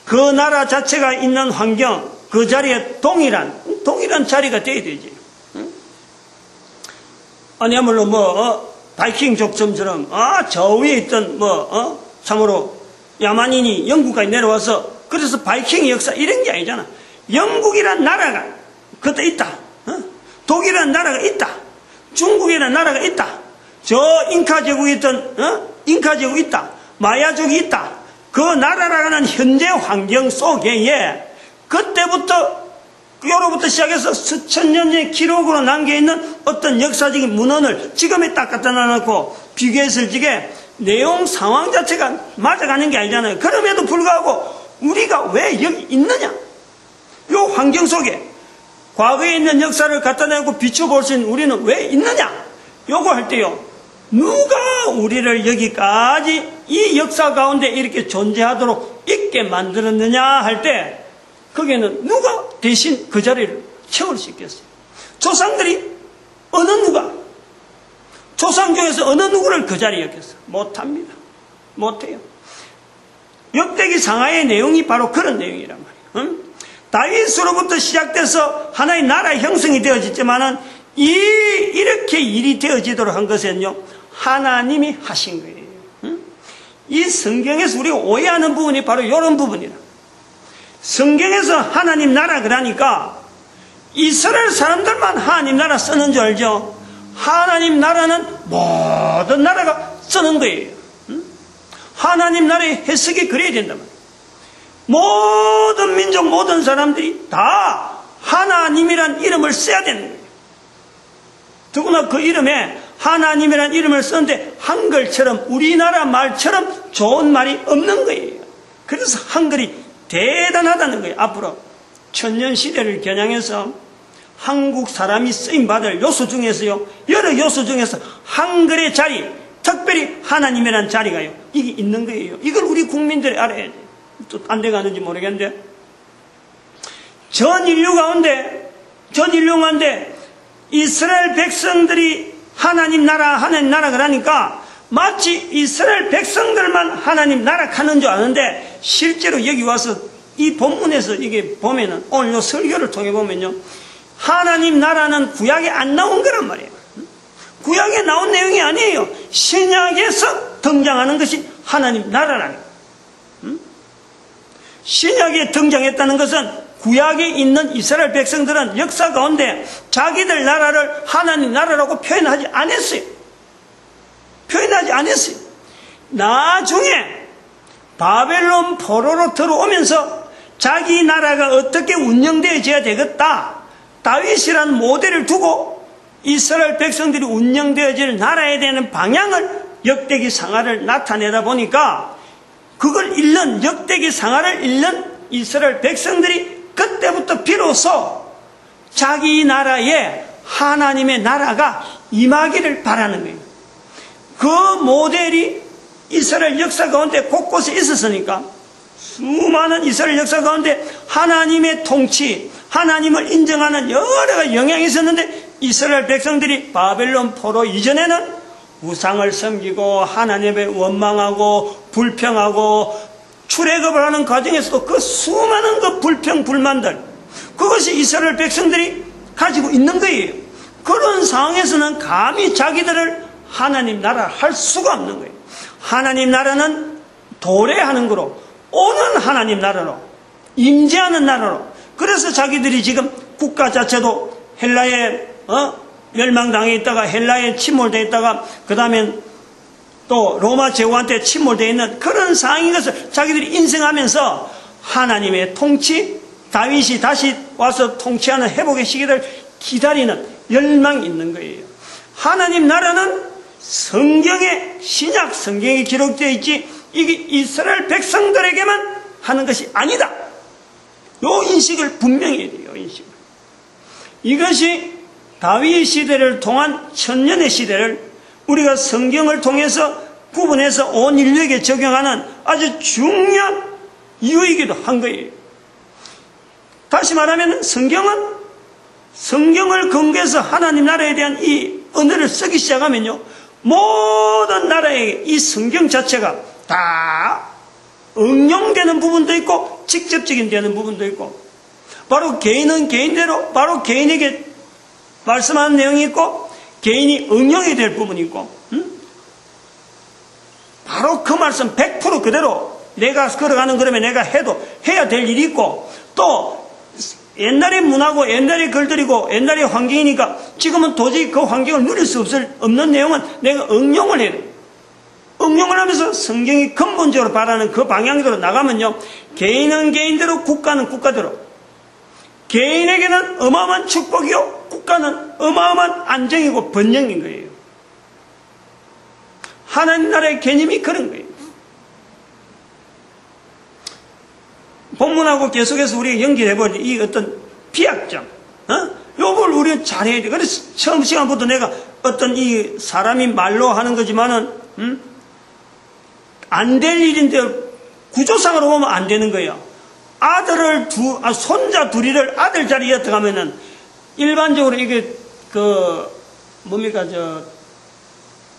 그 나라 자체가 있는 환경, 그 자리에 동일한 자리가 돼야 되지. 아니야말로 바이킹족처럼 저 위에 있던 참으로 야만인이 영국까지 내려와서 그래서 바이킹 역사 이런 게 아니잖아. 영국이란 나라가 그때 있다. 독일이란 나라가 있다. 중국이란 나라가 있다. 저 잉카 제국이 있던 잉카 제국이 있다. 마야족이 있다. 그 나라라는 현재 환경 속에 그때로부터 시작해서 수천 년의 기록으로 남겨있는 어떤 역사적인 문헌을 지금에 딱 갖다 놔놓고 비교했을 적에 내용 상황 자체가 맞아가는 게 아니잖아요. 그럼에도 불구하고 우리가 왜 여기 있느냐, 이 환경 속에 과거에 있는 역사를 갖다 내고 비춰볼 수 있는 우리는 왜 있느냐, 요거 할 때요, 누가 우리를 여기까지 이 역사 가운데 이렇게 존재하도록 있게 만들었느냐 할 때 거기에는 누가 대신 그 자리를 채울 수 있겠어요? 조상들이 어느 누가, 조상 중에서 어느 누구를 그 자리에 였겠어요? 못합니다. 못해요. 역대기 상하의 내용이 바로 그런 내용이란 말이에요. 다윗으로부터 시작돼서 하나의 나라 형성이 되어졌지만은 이렇게 일이 되어지도록 한 것은요, 하나님이 하신 거예요. 응? 이 성경에서 우리가 오해하는 부분이 바로 이런 부분이라. 성경에서 하나님 나라 그러니까 이스라엘 사람들만 하나님 나라 쓰는 줄 알죠? 하나님 나라는 모든 나라가 쓰는 거예요. 응? 하나님 나라의 해석이 그래야 된단 말이에요. 모든 민족, 모든 사람들이 다 하나님이란 이름을 써야 되는 거예요. 더구나 그 이름에 하나님이란 이름을 쓰는데 한글처럼, 우리나라 말처럼 좋은 말이 없는 거예요. 그래서 한글이 대단하다는 거예요. 앞으로 천년시대를 겨냥해서 한국 사람이 쓰임받을 요소 중에서요, 여러 요소 중에서 한글의 자리, 특별히 하나님이란 자리가요, 이게 있는 거예요. 이걸 우리 국민들이 알아야 돼요. 또 안 돼가는지 모르겠는데, 전 인류 가운데 이스라엘 백성들이 하나님 나라 그러니까 마치 이스라엘 백성들만 하나님 나라 하는 줄 아는데, 실제로 여기 와서 이 본문에서 이게 보면은, 오늘 요 설교를 통해 보면요, 하나님 나라는 구약에 안 나온 거란 말이에요. 구약에 나온 내용이 아니에요. 신약에서 등장하는 것이 하나님 나라라는 거예요. 신약에 등장했다는 것은 구약에 있는 이스라엘 백성들은 역사 가운데 자기들 나라를 하나님 나라라고 표현하지 않았어요. 나중에 바벨론 포로로 들어오면서 자기 나라가 어떻게 운영되어져야 되겠다, 다윗이라는 모델을 두고 이스라엘 백성들이 운영되어질 나라에 대한 방향을, 역대기 상하를 나타내다 보니까 그걸 읽는, 역대기 상하를 읽는 이스라엘 백성들이 그때부터 비로소 자기 나라에 하나님의 나라가 임하기를 바라는 거예요. 그 모델이 이스라엘 역사 가운데 곳곳에 있었으니까 수많은 이스라엘 역사 가운데 하나님의 통치, 하나님을 인정하는 여러 영향이 있었는데, 이스라엘 백성들이 바벨론 포로 이전에는 우상을 섬기고 하나님을 원망하고 불평하고 출애굽을 하는 과정에서도 그 수많은 그 불평 불만들, 그것이 이스라엘 백성들이 가지고 있는 거예요. 그런 상황에서는 감히 자기들을 하나님 나라 할 수가 없는 거예요. 하나님 나라는 도래하는 거로, 오는 하나님 나라로, 임재하는 나라로. 그래서 자기들이 지금 국가 자체도 헬라에 멸망당해 있다가 헬라에 침몰되어 있다가 그 다음엔 또 로마 제국한테 침몰되어 있는 그런 상황인 것을 자기들이 인생하면서 하나님의 통치, 다윗이 다시 와서 통치하는 회복의 시기를 기다리는 열망이 있는 거예요. 하나님 나라는 성경에, 신약 성경에 기록되어 있지, 이게 이스라엘 백성들에게만 하는 것이 아니다. 요 인식을 분명히 해야 돼요. 인식을. 이것이 다윗 시대를 통한 천년의 시대를 우리가 성경을 통해서 구분해서 온 인류에게 적용하는 아주 중요한 이유이기도 한 거예요. 다시 말하면 성경을 근거해서 하나님 나라에 대한 이 언어를 쓰기 시작하면요, 모든 나라에 이 성경 자체가 다 응용되는 부분도 있고 직접적인 되는 부분도 있고, 바로 개인은 개인대로 바로 개인에게 말씀하는 내용이 있고 개인이 응용이 될 부분이 있고, 바로 그 말씀 100% 그대로 내가 걸어가는 그러면 내가 해야 될 일이 있고, 또 옛날의 문화고 옛날의 글들이고 옛날의 환경이니까 지금은 도저히 그 환경을 누릴 수 없는 내용은 내가 응용을 해야 돼요. 응용을 하면서 성경이 근본적으로 바라는 그 방향대로 나가면요, 개인은 개인대로, 국가는 국가대로, 개인에게는 어마어마한 축복이요, 국가는 어마어마한 안정이고 번영인 거예요. 하나님 나라의 개념이 그런 거예요. 본문하고 계속해서 우리가 연결해버린 이 어떤 비약점, 요걸 우리는 잘해야 돼. 그래서 처음 시간부터 내가 어떤 이 사람이 말로 하는 거지만은, 안 될 일인데 구조상으로 보면 안 되는 거예요. 손자 둘이를 아들 자리에 들어가면은 일반적으로 이게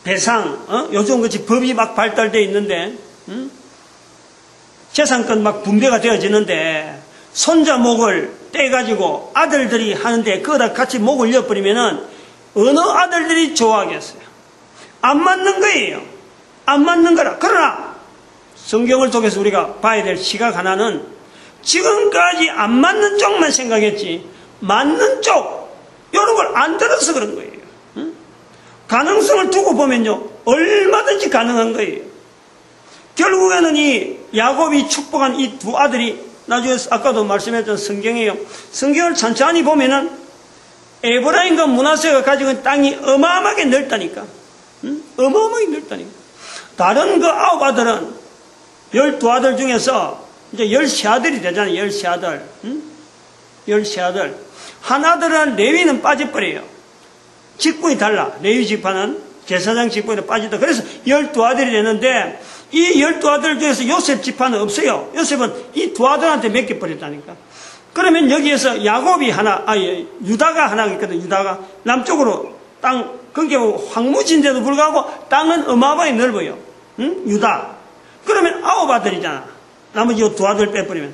배상, 요즘 같이 법이 막 발달되어 있는데, 재산권 막 분배가 되어지는데, 손자 목을 떼가지고 아들들이 하는데 그거다 같이 목을 이어버리면은 어느 아들들이 좋아하겠어요? 안 맞는 거예요. 안 맞는 거라. 그러나 성경을 통해서 우리가 봐야 될 시각 하나는 지금까지 안 맞는 쪽만 생각했지 맞는 쪽 이런 걸 안 들어서 그런 거예요. 응? 가능성을 두고 보면요 얼마든지 가능한 거예요. 결국에는 이 야곱이 축복한 이 두 아들이 나중에 아까도 말씀했던 성경이에요. 성경을 천천히 보면은 에브라임과 므낫세가 가지고 있는 땅이 어마어마하게 넓다니까. 응? 어마어마하게 넓다니까. 다른 그 9아들은 12아들 중에서 이제 13아들이 되잖아요. 13아들. 응? 13아들. 한 아들은 레위는 빠져버려요. 직분이 달라. 레위 지파는 제사장 직분에 빠지다. 그래서 12아들이 되는데 이 12아들 중에서 요셉 지파는 없어요. 요셉은 이 두 아들한테 맡겨버렸다니까. 그러면 여기에서 야곱이 하나, 유다가 하나 있거든. 유다가 남쪽으로 땅, 그게 황무지인데도 불구하고 땅은 어마어마하게 넓어요. 응? 유다. 그러면 9아들이잖아. 나머지 요 두 아들 빼버리면.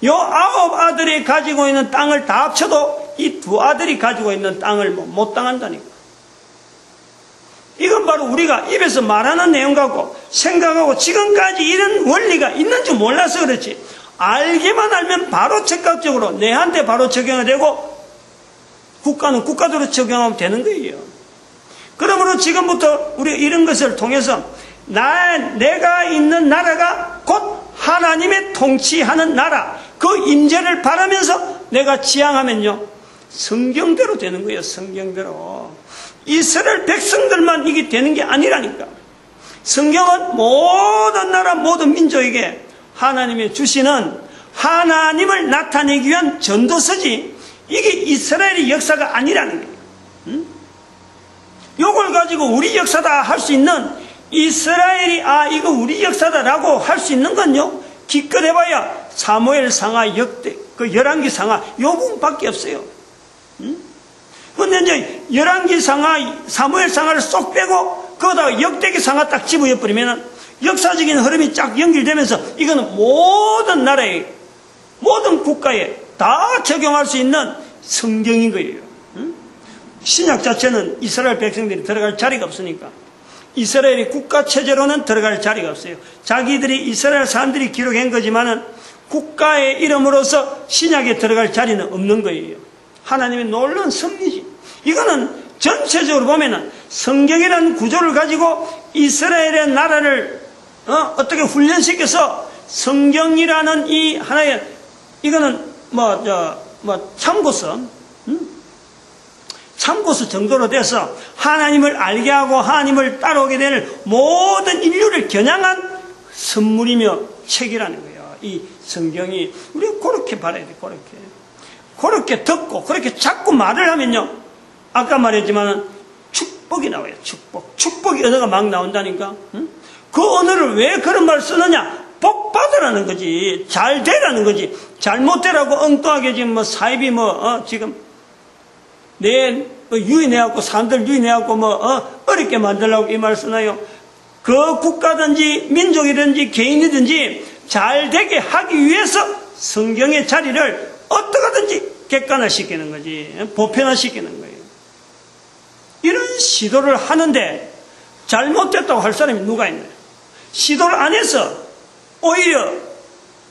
요 9아들이 가지고 있는 땅을 다 합쳐도 이 두 아들이 가지고 있는 땅을 못 당한다니까. 이건 바로 우리가 입에서 말하는 내용 갖고 생각하고 지금까지 이런 원리가 있는 줄 몰라서 그렇지. 알기만 알면 바로 즉각적으로 내한테 바로 적용이 되고 국가는 국가대로 적용하면 되는 거예요. 그러므로 지금부터 우리가 이런 것을 통해서 내가 있는 나라가 곧 하나님의 통치하는 나라, 그 임재를 바라면서 내가 지향하면요 성경대로 되는 거예요. 성경대로. 이스라엘 백성들만 이게 되는 게 아니라니까. 성경은 모든 나라 모든 민족에게 하나님이 주시는 하나님을 나타내기 위한 전도서지 이게 이스라엘의 역사가 아니라는 거예요. 응? 이걸 가지고 우리 역사다 할 수 있는 이스라엘이 이거 우리 역사다라고 할 수 있는 건요 기껏 해봐야 사무엘 상하 역대 그 열왕기 상하 요 부분밖에 없어요. 그런데 이제 열왕기 상하 사무엘 상하를 쏙 빼고 거기다가 역대기 상하 딱 집어버리면 역사적인 흐름이 쫙 연결되면서 이거는 모든 나라에 모든 국가에 다 적용할 수 있는 성경인 거예요. 신약 자체는 이스라엘 백성들이 들어갈 자리가 없으니까 이스라엘이 국가 체제로는 들어갈 자리가 없어요. 자기들이 이스라엘 사람들이 기록한 거지만은 국가의 이름으로서 신약에 들어갈 자리는 없는 거예요. 하나님의 놀라운 섭리지. 이거는 전체적으로 보면은 성경이라는 구조를 가지고 이스라엘의 나라를 어떻게 훈련시켜서 성경이라는 이 하나의 이거는 참고서 참고서 정도로 돼서 하나님을 알게 하고 하나님을 따라오게 되는 모든 인류를 겨냥한 선물이며 책이라는 거예요. 이 성경이 우리가 그렇게 바라야 돼. 그렇게 듣고 그렇게 자꾸 말을 하면요 아까 말했지만 축복이 나와요. 축복이 언어가 막 나온다니까. 그 언어를 왜 그런 말을 쓰느냐? 복 받으라는 거지. 잘 되라는 거지. 잘못되라고 엉뚱하게 지금 사입이 지금 내 유인해갖고 사람들 유인해갖고 어렵게 만들려고 이 말 쓰나요? 그 국가든지 민족이든지 개인이든지 잘 되게 하기 위해서 성경의 자리를 어떻게든지 객관화시키는 거지. 보편화시키는 거예요. 이런 시도를 하는데 잘못됐다고 할 사람이 누가 있나요? 시도를 안 해서 오히려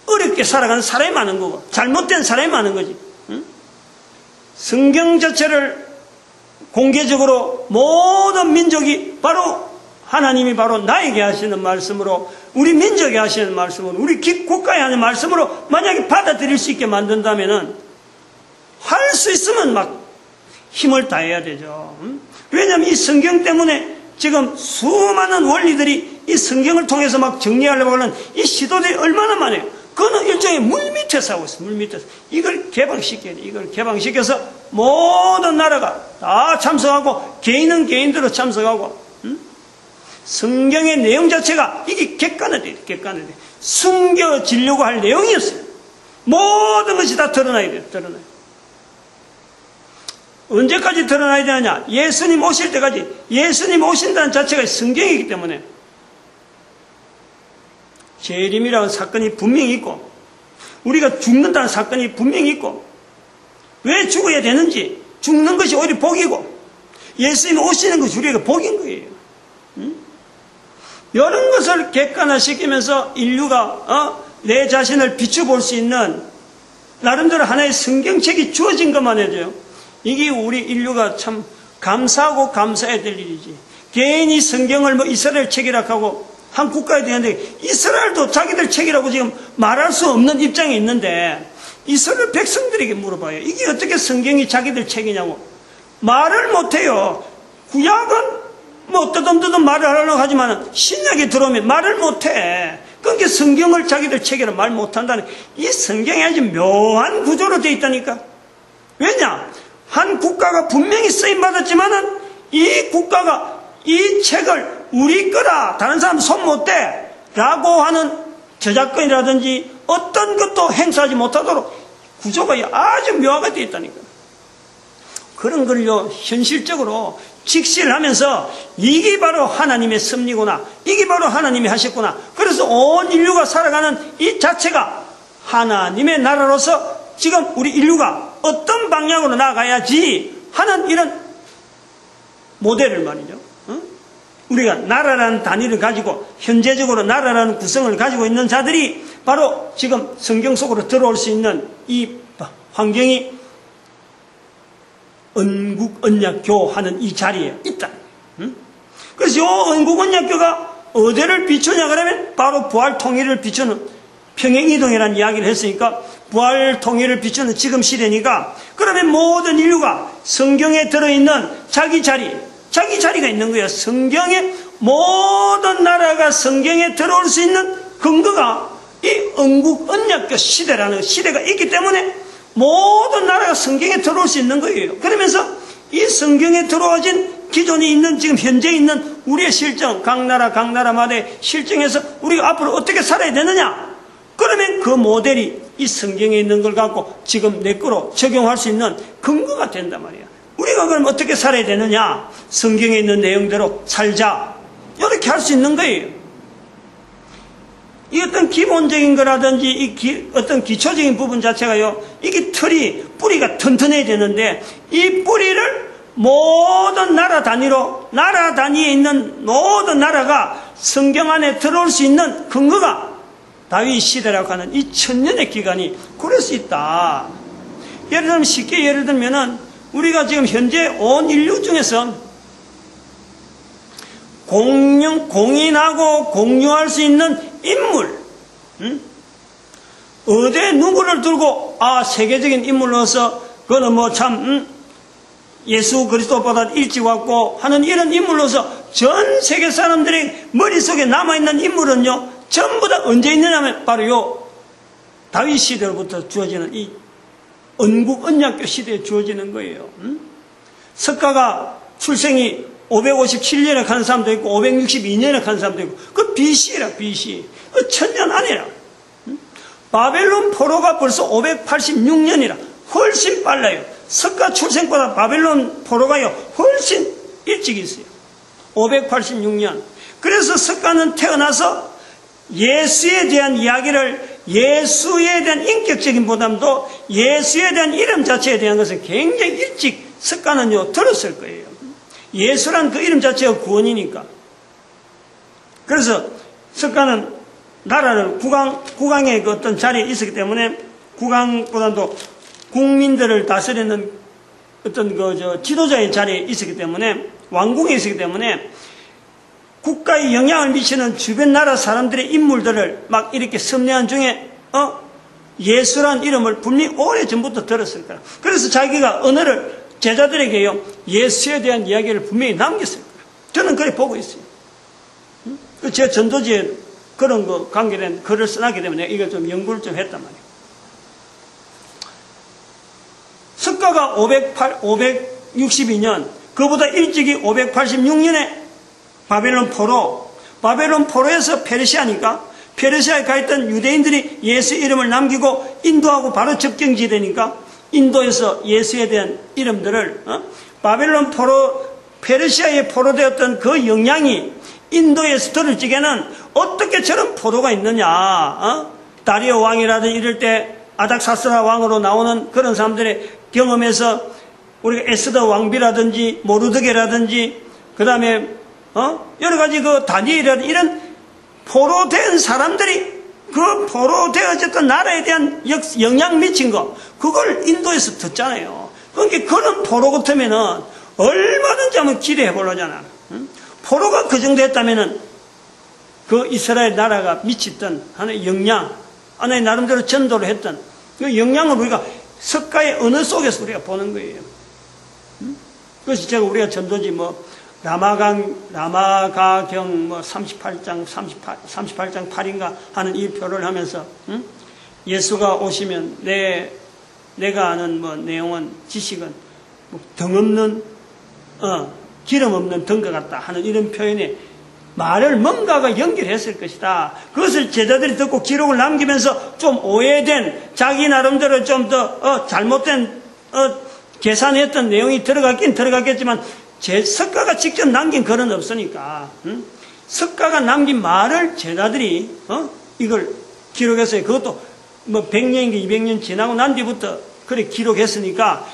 어렵게 살아가는 사람이 많은 거고 잘못된 사람이 많은 거지. 응? 성경 자체를 공개적으로 모든 민족이 바로 하나님이 바로 나에게 하시는 말씀으로 우리 민족에 하시는 말씀으로 우리 국가에 하는 말씀으로 만약에 받아들일 수 있게 만든다면은 할 수 있으면 막 힘을 다해야 되죠. 왜냐하면 이 성경 때문에 지금 수많은 원리들이 이 성경을 통해서 막 정리하려고 하는 이 시도들이 얼마나 많아요. 그거는 일종의 물 밑에서 하고 있어요. 물 밑에서. 이걸 개방시켜야 돼. 이걸 개방시켜서 모든 나라가 다 참석하고 개인은 개인대로 참석하고 성경의 내용 자체가 이게 객관화돼야 돼. 객관화돼. 숨겨지려고 할 내용이었어요. 모든 것이 다 드러나야 돼요. 드러나야 돼. 언제까지 드러나야 되느냐? 예수님 오실 때까지. 예수님 오신다는 자체가 성경이기 때문에 재림이라는 사건이 분명히 있고 우리가 죽는다는 사건이 분명히 있고, 왜 죽어야 되는지, 죽는 것이 오히려 복이고, 예수님이 오시는 것이 우리에게 복인 거예요. 이런 것을 객관화시키면서 인류가 내 자신을 비춰볼 수 있는 나름대로 하나의 성경책이 주어진 것만 해도요, 이게 우리 인류가 참 감사하고 감사해야 될 일이지. 개인이 성경을 뭐 이스라엘 책이라고 하고 한 국가에 대한데, 이스라엘도 자기들 책이라고 지금 말할 수 없는 입장에 있는데, 이스라엘 백성들에게 물어봐요. 이게 어떻게 성경이 자기들 책이냐고. 말을 못해요. 구약은 뭐 떠듬떠듬 말을 하려고 하지만 신약에 들어오면 말을 못해. 그러니까 성경을 자기들 책이라 말 못한다는, 이 성경이 아주 묘한 구조로 되어 있다니까. 왜냐? 한 국가가 분명히 쓰임받았지만은 이 국가가 이 책을 우리 거라, 다른 사람 손 못 대 라고 하는 저작권이라든지 어떤 것도 행사하지 못하도록 구조가 아주 묘하게 되어 있다니까. 그런 걸요, 현실적으로 직시를 하면서 이게 바로 하나님의 섭리구나, 이게 바로 하나님이 하셨구나. 그래서 온 인류가 살아가는 이 자체가 하나님의 나라로서 지금 우리 인류가 어떤 방향으로 나아가야지 하는 이런 모델을 말이죠. 우리가 나라라는 단위를 가지고 현재적으로 나라라는 구성을 가지고 있는 자들이 바로 지금 성경 속으로 들어올 수 있는 이 환경이 언국언약교 하는 이 자리에 있다. 그래서 이 언국언약교가 어디를 비추냐 그러면 바로 부활통일을 비추는 평행이동이라는 이야기를 했으니까, 부활통일을 비추는 지금 시대니까, 그러면 모든 인류가 성경에 들어있는 자기 자리가 있는 거예요. 성경에, 모든 나라가 성경에 들어올 수 있는 근거가 이 언국언약교 시대라는 시대가 있기 때문에 모든 나라가 성경에 들어올 수 있는 거예요. 그러면서 이 성경에 들어와진 기존에 있는, 지금 현재 있는 우리의 실정, 각 나라마다의 실정에서 우리가 앞으로 어떻게 살아야 되느냐? 그러면 그 모델이 이 성경에 있는 걸 갖고 지금 내 거로 적용할 수 있는 근거가 된단 말이야. 우리가 그럼 어떻게 살아야 되느냐? 성경에 있는 내용대로 살자. 이렇게 할 수 있는 거예요. 이 어떤 기본적인 거라든지 어떤 기초적인 부분 자체가요, 이게 뿌리가 튼튼해야 되는데, 이 뿌리를 모든 나라 단위에 있는 모든 나라가 성경 안에 들어올 수 있는 근거가 다윗 시대라고 하는 이 천년의 기간이 그럴 수 있다. 쉽게 예를 들면은, 우리가 지금 현재 온 인류 중에서 공인하고 공유할 수 있는 인물, 어디 누구를 들고 세계적인 인물로서 그거는 뭐 참 예수 그리스도보다 일찍 왔고 하는 이런 인물로서 전 세계 사람들의 머릿속에 남아있는 인물은요, 전부 다 언제 있느냐면 바로 요 다윗 시대로부터 주어지는 이 언국언약교 시대에 주어지는 거예요. 석가가 출생이 557년에 간 사람도 있고 562년에 간 사람도 있고, 그 BC라 BC, 천년 안이라. 바벨론 포로가 벌써 586년이라 훨씬 빨라요. 석가 출생보다 바벨론 포로가요 훨씬 일찍 있어요. 586년. 그래서 석가는 태어나서 예수에 대한 이야기를, 예수에 대한 인격적인 보담도 예수에 대한 이름 자체에 대한 것을 굉장히 일찍 석가는요 들었을 거예요. 예수란 그 이름 자체가 구원이니까. 그래서 석가는 나라를 국왕의 그 어떤 자리에 있었기 때문에, 국왕보다도 국민들을 다스리는 어떤 지도자의 자리에 있었기 때문에, 왕궁에 있었기 때문에 국가에 영향을 미치는 주변 나라 사람들의 인물들을 막 이렇게 섭리한 중에 예수란 이름을 분명히 오래전부터 들었을 거야. 그래서 자기가 언어를 제자들에게요 예수에 대한 이야기를 분명히 남겼을 거야. 저는 그래 보고 있어요. 제 전도지에 그런 거 관계된 글을 써놨기 때문에 이걸 좀 연구를 좀 했단 말이에요. 석가가 562년, 그보다 일찍이 586년에 바벨론 포로에서 페르시아니까, 페르시아에 가 있던 유대인들이 예수 이름을 남기고 인도하고 바로 접경지 되니까 인도에서 예수에 대한 이름들을 바벨론 페르시아에 포로되었던 그 영향이 인도에서 들을 적에는 어떻게 저런 포로가 있느냐, 다리오 왕이라든지 이럴 때 아닥사스라 왕으로 나오는 그런 사람들의 경험에서 우리가 에스더 왕비라든지 모르드게라든지 그 다음에 여러 가지 그 다니엘이라든지 이런 포로된 사람들이 그 포로되어졌던 나라에 대한 영향 미친 거 그걸 인도에서 듣잖아요. 그러니까 그런 포로 같으면은 얼마든지 한번 기대해 보려잖아. 포로가 그 정도 했다면은 그 이스라엘 나라가 미쳤던 하나의 영향, 하나의 나름대로 전도를 했던 그 영향을 우리가 석가의 언어 속에서 우리가 보는 거예요. 그것이 제가 우리가 전도지 라마가경 38장 8인가 하는 이 표를 하면서 예수가 오시면 내가 아는 내용은 지식은 등 없는 기름 없는 등과 같다 하는 이런 표현에 말을 뭔가가 연결했을 것이다. 그것을 제자들이 듣고 기록을 남기면서 좀 오해된 자기 나름대로 좀 더 잘못된 계산했던 내용이 들어갔긴 들어갔겠지만 석가가 직접 남긴 글은 없으니까 석가가 남긴 말을 제자들이 이걸 기록했어요. 그것도 100년인가 200년 지나고 난 뒤부터 그래 기록했으니까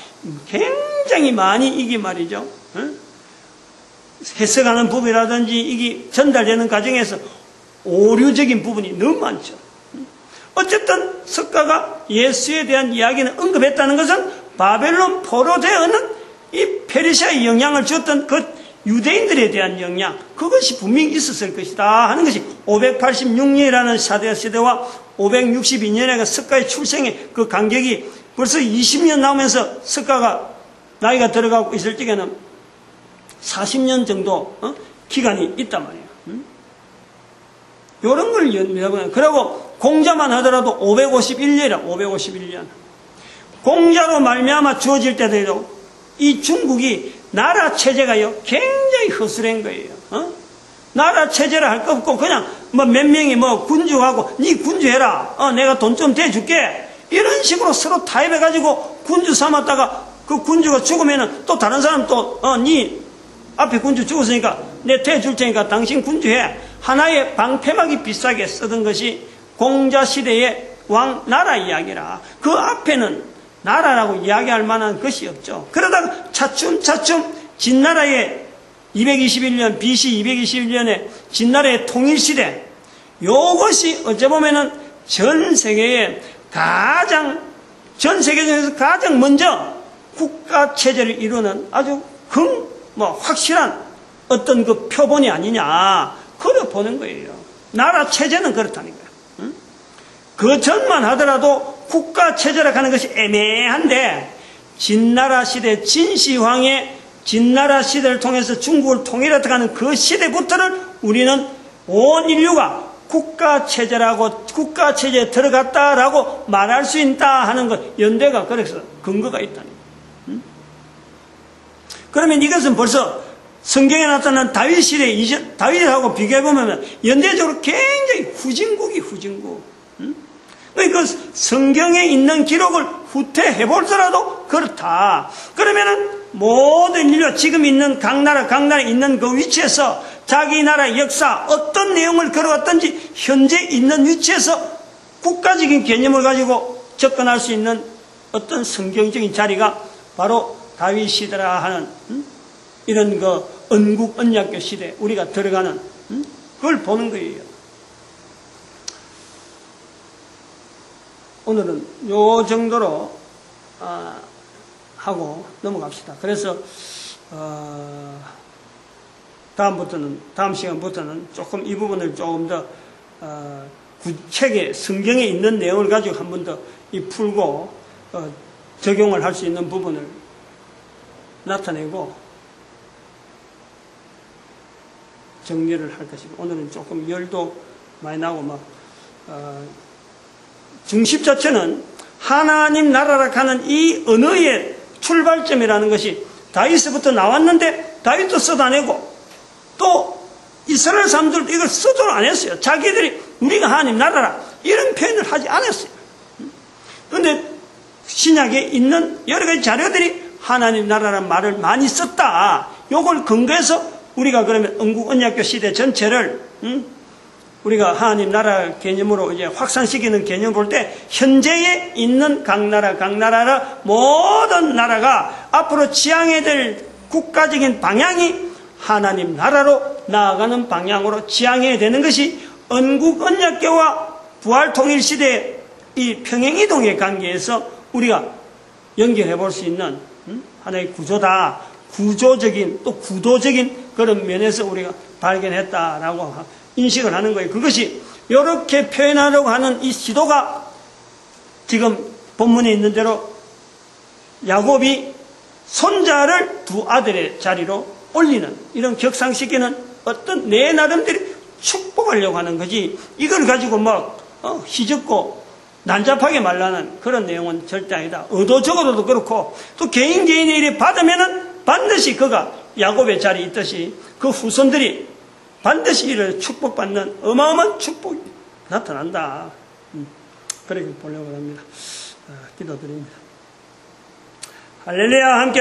굉장히 많이 이게 말이죠. 해석하는 부분이라든지 이게 전달되는 과정에서 오류적인 부분이 너무 많죠. 어쨌든 석가가 예수에 대한 이야기는 언급했다는 것은 바벨론 포로되어는 이 페르시아의 영향을 줬던 그 유대인들에 대한 영향, 그것이 분명히 있었을 것이다 하는 것이 586년이라는 시대와 562년에 석가의 출생의 그 간격이 벌써 20년 나오면서 석가가 나이가 들어가고 있을 적에는 40년 정도 기간이 있단 말이에요. 이런 걸 연미하고요. 그리고 공자만 하더라도 551년이라 551년. 공자로 말미암아 주어질 때도 이 중국이 나라 체제가요 굉장히 허술한 거예요. 나라 체제를 할 거 없고 그냥 몇 명이 군주하고 니 군주해라. 내가 돈 좀 대줄게. 이런 식으로 서로 타협해가지고 군주 삼았다가 그 군주가 죽으면은 또 다른 사람 니 앞에 군주 죽었으니까 내 대줄 테니까 당신 군주해. 하나의 방패막이 비싸게 쓰던 것이 공자시대의 왕나라 이야기라. 그 앞에는 나라라고 이야기할 만한 것이 없죠. 그러다가 차츰차츰 진나라의 221년 BC 221년에 진나라의 통일시대, 요것이 어찌 보면은 전 세계에서 가장 먼저 국가체제를 이루는 아주 확실한 어떤 그 표본이 아니냐, 그래 보는 거예요. 나라 체제는 그렇다는 거예요. 그 전만 하더라도 국가체제라 하는 것이 애매한데, 진나라 시대 진시황의 진나라 시대를 통해서 중국을 통일했다 하는 그 시대부터는 우리는 온 인류가 국가체제라고, 국가체제에 들어갔다라고 말할 수 있다 하는 것, 연대가 그래서 근거가 있다는 거예요. 그러면 이것은 벌써 성경에 나타난 다윗 시대 이전, 다윗하고 비교해보면 연대적으로 굉장히 후진국. 그러니까 성경에 있는 기록을 후퇴해볼더라도 그렇다. 그러면은 모든 인류가 지금 있는 각 나라에 있는 그 위치에서 자기 나라의 역사, 어떤 내용을 걸어왔든지 현재 있는 위치에서 국가적인 개념을 가지고 접근할 수 있는 어떤 성경적인 자리가 바로 다윗 시대라 하는 이런 그 언국 언약교 시대, 우리가 들어가는 그걸 보는 거예요. 오늘은 요 정도로 하고 넘어갑시다. 그래서 다음 시간부터는 조금 이 부분을 조금 더 구체계 성경에 있는 내용을 가지고 한 번 더 풀고 적용을 할 수 있는 부분을 나타내고 정리를 할 것이고, 오늘은 조금 열도 많이 나고 중심 자체는 하나님 나라라 하는 이 언어의 출발점이라는 것이 다윗에서부터 나왔는데, 다윗도 써다내고 또 이스라엘 사람들도 이걸 써도 안 했어요. 자기들이 우리가 하나님 나라라 이런 표현을 하지 않았어요. 그런데 신약에 있는 여러 가지 자료들이 하나님 나라라는 말을 많이 썼다. 요걸 근거해서 우리가 그러면 언국 언약교 시대 전체를 우리가 하나님 나라 개념으로 이제 확산시키는 개념 볼 때 현재에 있는 각 나라라 모든 나라가 앞으로 지향해야 될 국가적인 방향이 하나님 나라로 나아가는 방향으로 지향해야 되는 것이 언국언약계와 부활통일시대의 이 평행이동의 관계에서 우리가 연결해 볼 수 있는 하나의 구조다. 구조적인 또 구도적인 그런 면에서 우리가 발견했다라고 인식을 하는 거예요. 그것이 이렇게 표현하려고 하는 이 시도가 지금 본문에 있는 대로 야곱이 손자를 두 아들의 자리로 올리는 이런 격상시키는 어떤 내 나름대로 축복하려고 하는 거지 이걸 가지고 막 희죽고 난잡하게 말라는 그런 내용은 절대 아니다. 의도적으로도 그렇고 또 개인이 이래 받으면은 반드시 그가 야곱의 자리에 있듯이 그 후손들이 반드시 이를 축복받는 어마어마한 축복이 나타난다. 그렇게 보려고 합니다. 기도드립니다. 할렐루야 함께